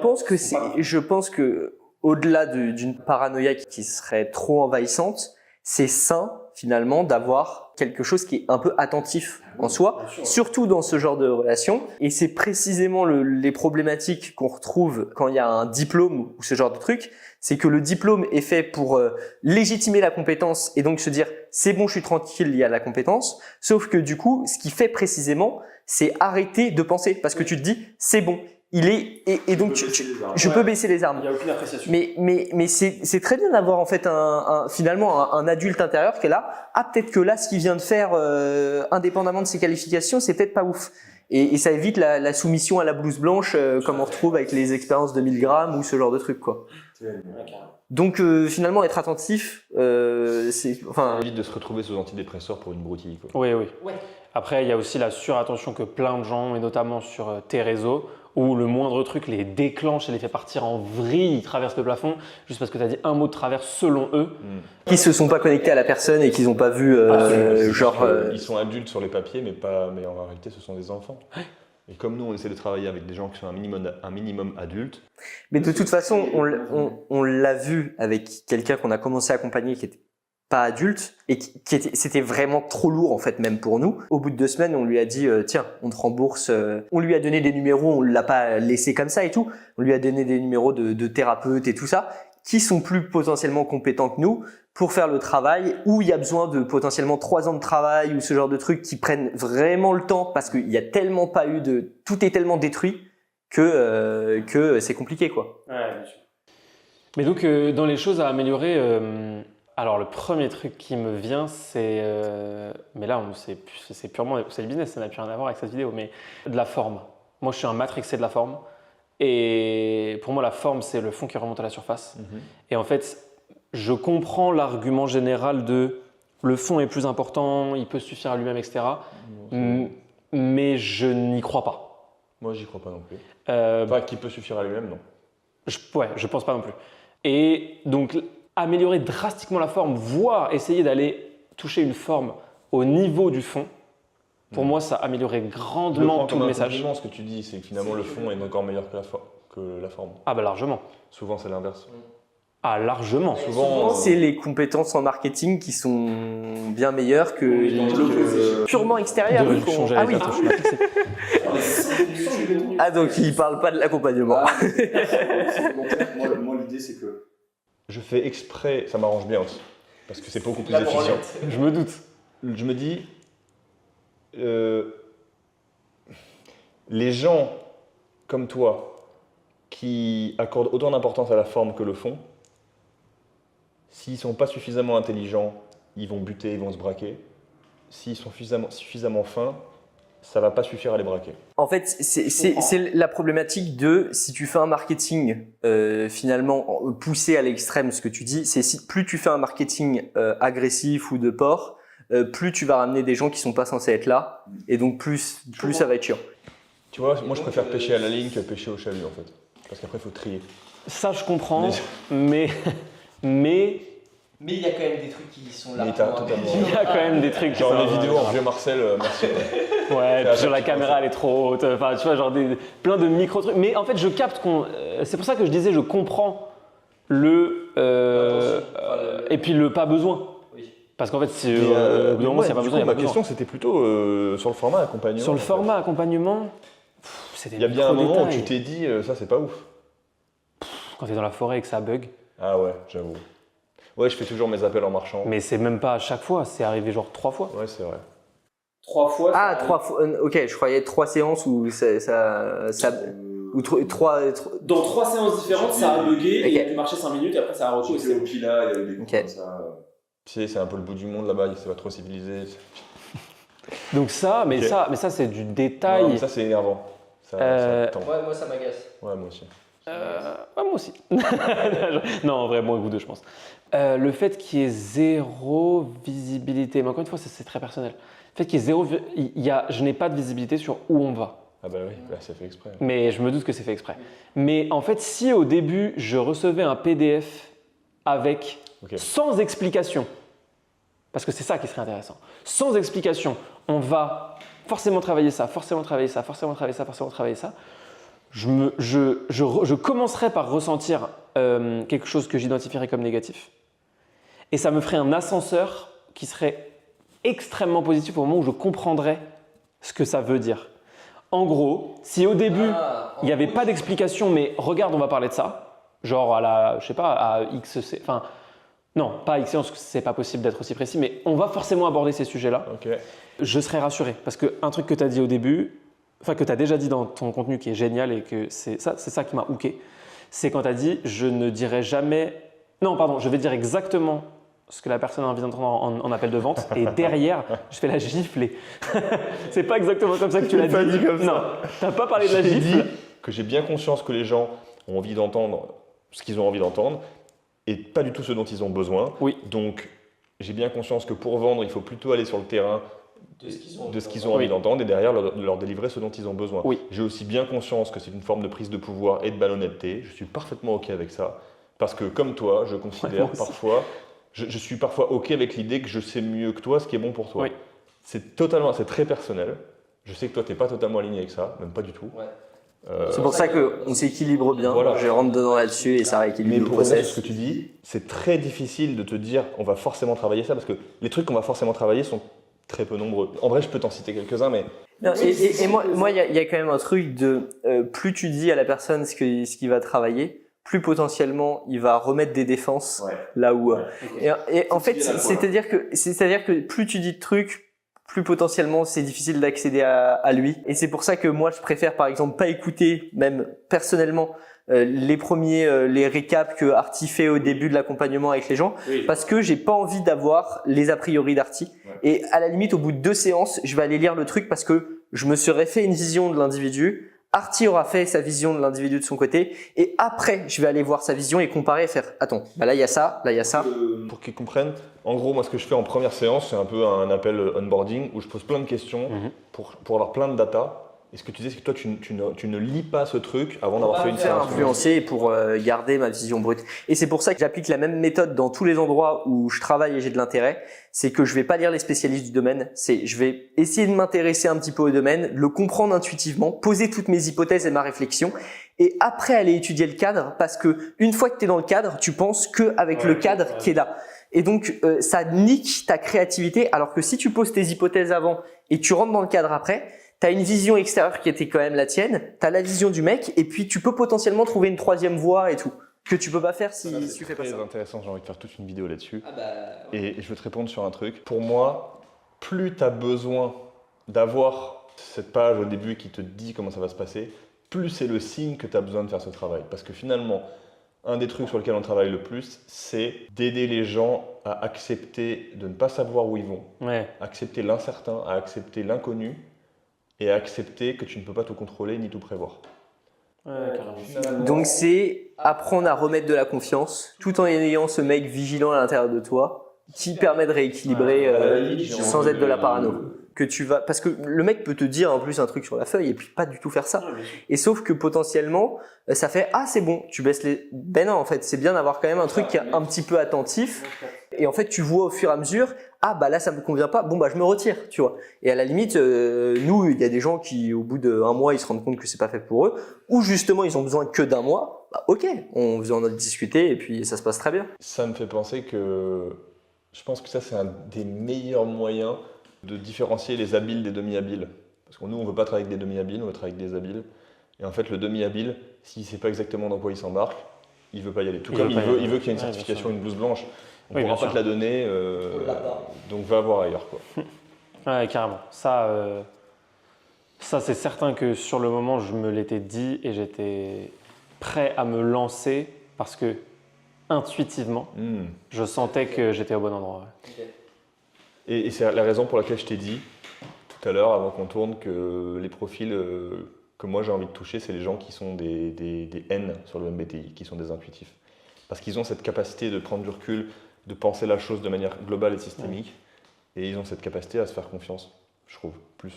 Je pense que au-delà d'une paranoïa qui serait trop envahissante, c'est sain finalement d'avoir quelque chose qui est un peu attentif en soi, surtout dans ce genre de relation. Et c'est précisément les problématiques qu'on retrouve quand il y a un diplôme ou ce genre de truc. C'est que le diplôme est fait pour légitimer la compétence et donc se dire c'est bon, je suis tranquille, il y a la compétence. Sauf que du coup, ce qui fait précisément, c'est arrêter de penser parce que tu te dis c'est bon. Il est et donc je peux baisser les armes. Il n'y a aucune appréciation. Mais c'est très bien d'avoir en fait finalement un adulte intérieur qui est là. Ah, peut-être que là ce qu'il vient de faire indépendamment de ses qualifications, c'est peut-être pas ouf. Et ça évite la soumission à la blouse blanche comme on retrouve avec les expériences de 1000 grammes ou ce genre de truc quoi. Donc finalement être attentif, c'est ça évite de se retrouver sous antidépresseurs pour une broutille quoi. Oui. Après il y a aussi la surattention que plein de gens et notamment sur tes réseaux où le moindre truc les déclenche et les fait partir en vrille, ils traversent le plafond juste parce que tu as dit un mot de travers selon eux. Qui se sont pas connectés à la personne et qu'ils n'ont pas vu ils sont adultes sur les papiers mais en réalité ce sont des enfants. Et comme nous on essaie de travailler avec des gens qui sont un minimum adultes. Mais de toute façon on l'a vu avec quelqu'un qu'on a commencé à accompagner qui était pas adulte et c'était vraiment trop lourd en fait même pour nous. Au bout de 2 semaines, on lui a dit tiens, on te rembourse. On lui a donné des numéros, on l'a pas laissé comme ça et tout. On lui a donné des numéros de thérapeutes et tout ça qui sont plus potentiellement compétents que nous pour faire le travail où il y a besoin de potentiellement 3 ans de travail ou ce genre de trucs qui prennent vraiment le temps parce qu'il y a tellement pas eu tout est tellement détruit que c'est compliqué quoi. Ouais, bien sûr. Mais donc dans les choses à améliorer Alors, le premier truc qui me vient, c'est. Mais là, c'est purement. C'est le business, ça n'a plus rien à voir avec cette vidéo, mais de la forme. Moi, je suis un matrixé de la forme. Et pour moi, la forme, c'est le fond qui remonte à la surface. Et en fait, je comprends l'argument général de le fond est plus important, il peut suffire à lui-même, etc. Mais je n'y crois pas. Moi, j'y crois pas non plus. Pas qu'il peut suffire à lui-même, non. Je pense pas non plus. Et donc, améliorer drastiquement la forme, voire essayer d'aller toucher une forme au niveau du fond, pour moi, ça améliorerait grandement tout le message. Ce que tu dis, c'est que finalement, le fond est encore meilleur que la forme. Ah bah largement. Souvent, c'est l'inverse. Ah, largement. Souvent, c'est les compétences en marketing qui sont bien meilleures que purement extérieures. Ah oui. Ah donc il parle pas de l'accompagnement. Moi, l'idée, c'est que je fais exprès, ça m'arrange bien aussi, parce que c'est beaucoup plus efficient. Je me doute. Je me dis, les gens comme toi qui accordent autant d'importance à la forme que le fond, s'ils ne sont pas suffisamment intelligents, ils vont buter, ils vont se braquer. S'ils sont suffisamment fins, ça ne va pas suffire à les braquer. En fait, c'est la problématique de si tu fais un marketing finalement poussé à l'extrême, ce que tu dis, c'est plus tu fais un marketing agressif ou de porc, plus tu vas ramener des gens qui sont pas censés être là, et donc plus ça va être chiant. Tu vois, moi je préfère pêcher à la ligne que pêcher au chalut en fait, parce qu'après il faut trier. Ça je comprends, mais il y a quand même des trucs qui sont là. il y a quand même des trucs. Genre les vidéos en vieux Marcel, merci. Ouais, puis sur la caméra elle est trop haute, enfin tu vois, genre plein de micro trucs. Mais en fait je capte c'est pour ça que je disais je comprends et puis le pas besoin. Parce qu'en fait, s'il n'y a pas besoin, il n'y a pas ma besoin. question, c'était plutôt sur le format accompagnement. Sur le format accompagnement, c'était il y a bien un moment où tu t'es dit, ça, c'est pas ouf. Quand tu es dans la forêt et que ça bug. Ah ouais, j'avoue. Ouais, je fais toujours mes appels en marchant. Mais c'est même pas à chaque fois, c'est arrivé genre 3 fois. Ouais, c'est vrai. 3 fois. Ah, 3 fois. Ok, je croyais 3 séances où ça ou 3. Dans 3 séances différentes, ça a bugué et il a dû marcher 5 minutes et après ça a repris. C'était au Pila, il y avait des coups comme ça. Tu sais, c'est un peu le bout du monde là-bas, c'est pas trop civilisé. Donc ça, mais ça c'est du détail. Non, mais ça c'est énervant. Ça tend. Ouais, moi ça m'agace. Ouais, moi aussi. Moi aussi. Non, en vrai, moi, vous deux, je pense. Le fait qu'il y ait zéro visibilité, mais encore une fois, c'est très personnel. Le fait qu'il y ait je n'ai pas de visibilité sur où on va. Ah bah oui, là, c'est fait exprès. Mais je me doute que c'est fait exprès. Mais en fait, si au début, je recevais un PDF avec sans explication, parce que c'est ça qui serait intéressant, sans explication, on va forcément travailler ça, forcément travailler ça, forcément travailler ça, forcément travailler ça, je commencerai par ressentir quelque chose que j'identifierais comme négatif. Et ça me ferait un ascenseur qui serait extrêmement positif au moment où je comprendrais ce que ça veut dire. En gros, si au début, il n'y avait pas d'explication, mais regarde, on va parler de ça, genre à XC, enfin, non, pas à XC, parce que c'est pas possible d'être aussi précis, mais on va forcément aborder ces sujets-là. Je serais rassuré, parce qu'un truc que tu as dit au début, enfin que tu as déjà dit dans ton contenu qui est génial et que c'est ça qui m'a hooké, c'est quand tu as dit je ne dirai jamais, non pardon, je vais dire exactement ce que la personne a envie d'entendre en appel de vente et derrière je fais la gifle. C'est pas exactement comme ça que tu l'as dit. Pas dit comme ça. Non, t'as pas parlé de la gifle. J'ai dit que j'ai bien conscience que les gens ont envie d'entendre ce qu'ils ont envie d'entendre et pas du tout ce dont ils ont besoin. Oui. Donc j'ai bien conscience que pour vendre, il faut plutôt aller sur le terrain de ce qu'ils ont envie d'entendre et derrière leur délivrer ce dont ils ont besoin. Oui. J'ai aussi bien conscience que c'est une forme de prise de pouvoir et de malhonnêteté. Je suis parfaitement OK avec ça parce que comme toi, je considère parfois, je suis parfois OK avec l'idée que je sais mieux que toi ce qui est bon pour toi. Oui. C'est très personnel. Je sais que toi, tu n'es pas totalement aligné avec ça, même pas du tout. Ouais. C'est pour ça qu'on s'équilibre bien. Voilà. Je rentre dedans là-dessus et ça rééquilibre le process. Mais pour ce que tu dis, c'est très difficile de te dire on va forcément travailler ça parce que les trucs qu'on va forcément travailler sont très peu nombreux. En vrai, je peux t'en citer quelques-uns, mais… Non, et moi, il y a quand même un truc de plus tu dis à la personne ce qu'il va travailler, plus potentiellement il va remettre des défenses là où… Et en fait, c'est-à-dire que plus tu dis de trucs, plus potentiellement c'est difficile d'accéder à lui. Et c'est pour ça que moi, je préfère par exemple pas écouter, même personnellement, les récaps que Arti fait au début de l'accompagnement avec les gens, parce que j'ai pas envie d'avoir les a priori d'Arti. Et à la limite, au bout de 2 séances, je vais aller lire le truc parce que je me serais fait une vision de l'individu. Arti aura fait sa vision de l'individu de son côté, et après, je vais aller voir sa vision et comparer et faire attends, bah là il y a ça, là il y a ça. Pour qu'ils comprennent, en gros, moi ce que je fais en première séance, c'est un peu un appel onboarding où je pose plein de questions pour avoir plein de data. Et ce que tu disais, c'est que toi, tu ne lis pas ce truc avant d'avoir fait une séance. Influencer pour garder ma vision brute. Et c'est pour ça que j'applique la même méthode dans tous les endroits où je travaille et j'ai de l'intérêt. C'est que je vais pas lire les spécialistes du domaine. Je vais essayer de m'intéresser un petit peu au domaine, le comprendre intuitivement, poser toutes mes hypothèses et ma réflexion. Et après aller étudier le cadre, parce que une fois que tu es dans le cadre, tu penses que avec le cadre qui est là. Et donc, ça nique ta créativité. Alors que si tu poses tes hypothèses avant et tu rentres dans le cadre après, t'as une vision extérieure qui était quand même la tienne, t'as la vision du mec, et puis tu peux potentiellement trouver une 3e voie et tout, que tu peux pas faire si tu fais pas ça. C'est très intéressant, j'ai envie de faire toute une vidéo là-dessus. Et je veux te répondre sur un truc. Pour moi, plus t'as besoin d'avoir cette page au début qui te dit comment ça va se passer, plus c'est le signe que t'as besoin de faire ce travail. Parce que finalement, un des trucs sur lesquels on travaille le plus, c'est d'aider les gens à accepter de ne pas savoir où ils vont, accepter l'incertain, à accepter l'inconnu, et accepter que tu ne peux pas tout contrôler ni tout prévoir. Donc c'est apprendre à remettre de la confiance tout en ayant ce mec vigilant à l'intérieur de toi qui permet de rééquilibrer sans être de la parano. Que tu vas, parce que le mec peut te dire en plus un truc sur la feuille et puis pas du tout faire ça. Et sauf que potentiellement ça fait ah c'est bon, tu baisses les. Ben non en fait c'est bien d'avoir quand même un truc qui est un petit peu attentif. Et en fait tu vois au fur et à mesure ah bah là ça me convient pas, bon bah je me retire, tu vois. Et à la limite nous il y a des gens qui au bout d'1 mois ils se rendent compte que c'est pas fait pour eux, ou justement ils ont besoin que d'1 mois. Bah ok, on en a discuté et puis ça se passe très bien. Ça me fait penser que je pense que ça c'est un des meilleurs moyens de différencier les habiles des demi-habiles. Parce que nous, on ne veut pas travailler avec des demi-habiles, on veut travailler avec des habiles. Et en fait, le demi-habile, s'il ne sait pas exactement dans quoi il s'embarque, il ne veut pas y aller. Tout comme il veut qu'il y ait une certification, une blouse blanche. On ne pourra pas te la donner, donc va voir ailleurs, quoi. Ouais, carrément. Ça c'est certain que sur le moment, je me l'étais dit et j'étais prêt à me lancer parce que intuitivement, je sentais que j'étais au bon endroit. Et c'est la raison pour laquelle je t'ai dit tout à l'heure, avant qu'on tourne, que les profils que moi j'ai envie de toucher, c'est les gens qui sont des N sur le MBTI, qui sont des intuitifs. Parce qu'ils ont cette capacité de prendre du recul, de penser la chose de manière globale et systémique, et ils ont cette capacité à se faire confiance, je trouve, plus.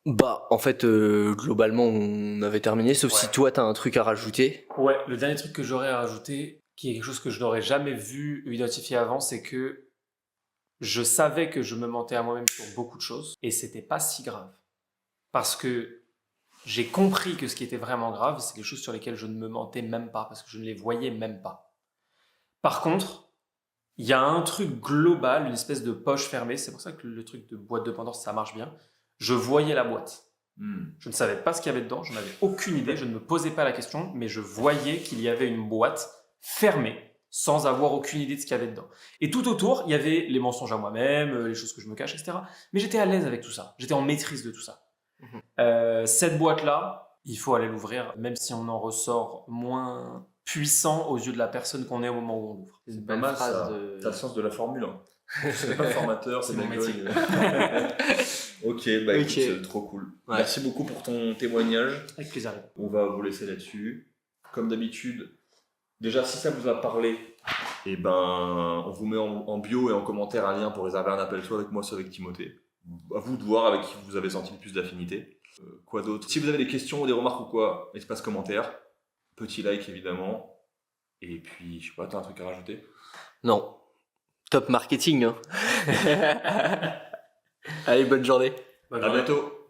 Bah, en fait, globalement, on avait terminé, sauf si toi, t'as un truc à rajouter. Ouais, le dernier truc que j'aurais à rajouter, qui est quelque chose que je n'aurais jamais vu ou identifié avant, c'est que je savais que je me mentais à moi-même sur beaucoup de choses et c'était pas si grave. Parce que j'ai compris que ce qui était vraiment grave, c'est les choses sur lesquelles je ne me mentais même pas, parce que je ne les voyais même pas. Par contre, il y a un truc global, une espèce de poche fermée, c'est pour ça que le truc de boîte de Pandore, ça marche bien. Je voyais la boîte. Je ne savais pas ce qu'il y avait dedans, je n'avais aucune idée, je ne me posais pas la question, mais je voyais qu'il y avait une boîte fermée, sans avoir aucune idée de ce qu'il y avait dedans. Et tout autour, il y avait les mensonges à moi-même, les choses que je me cache, etc. Mais j'étais à l'aise avec tout ça. J'étais en maîtrise de tout ça. Cette boîte-là, il faut aller l'ouvrir, même si on en ressort moins puissant aux yeux de la personne qu'on est au moment où on l'ouvre. C'est une belle phrase. T'as le sens de la formule. C'est pas formateur, c'est mon métier. Ok, bah écoute, c'est trop cool. Ouais. Merci beaucoup pour ton témoignage. Avec plaisir. On va vous laisser là-dessus. Comme d'habitude, déjà si ça vous a parlé, et ben on vous met en bio et en commentaire un lien pour réserver un appel soit avec moi, soit avec Timothée. À vous de voir avec qui vous avez senti le plus d'affinité. Quoi d'autre? Si vous avez des questions ou des remarques ou quoi, espace commentaire. Petit like évidemment. Et puis, je sais pas, t'as un truc à rajouter? Non. Top marketing, hein. Allez, bonne journée. À bientôt.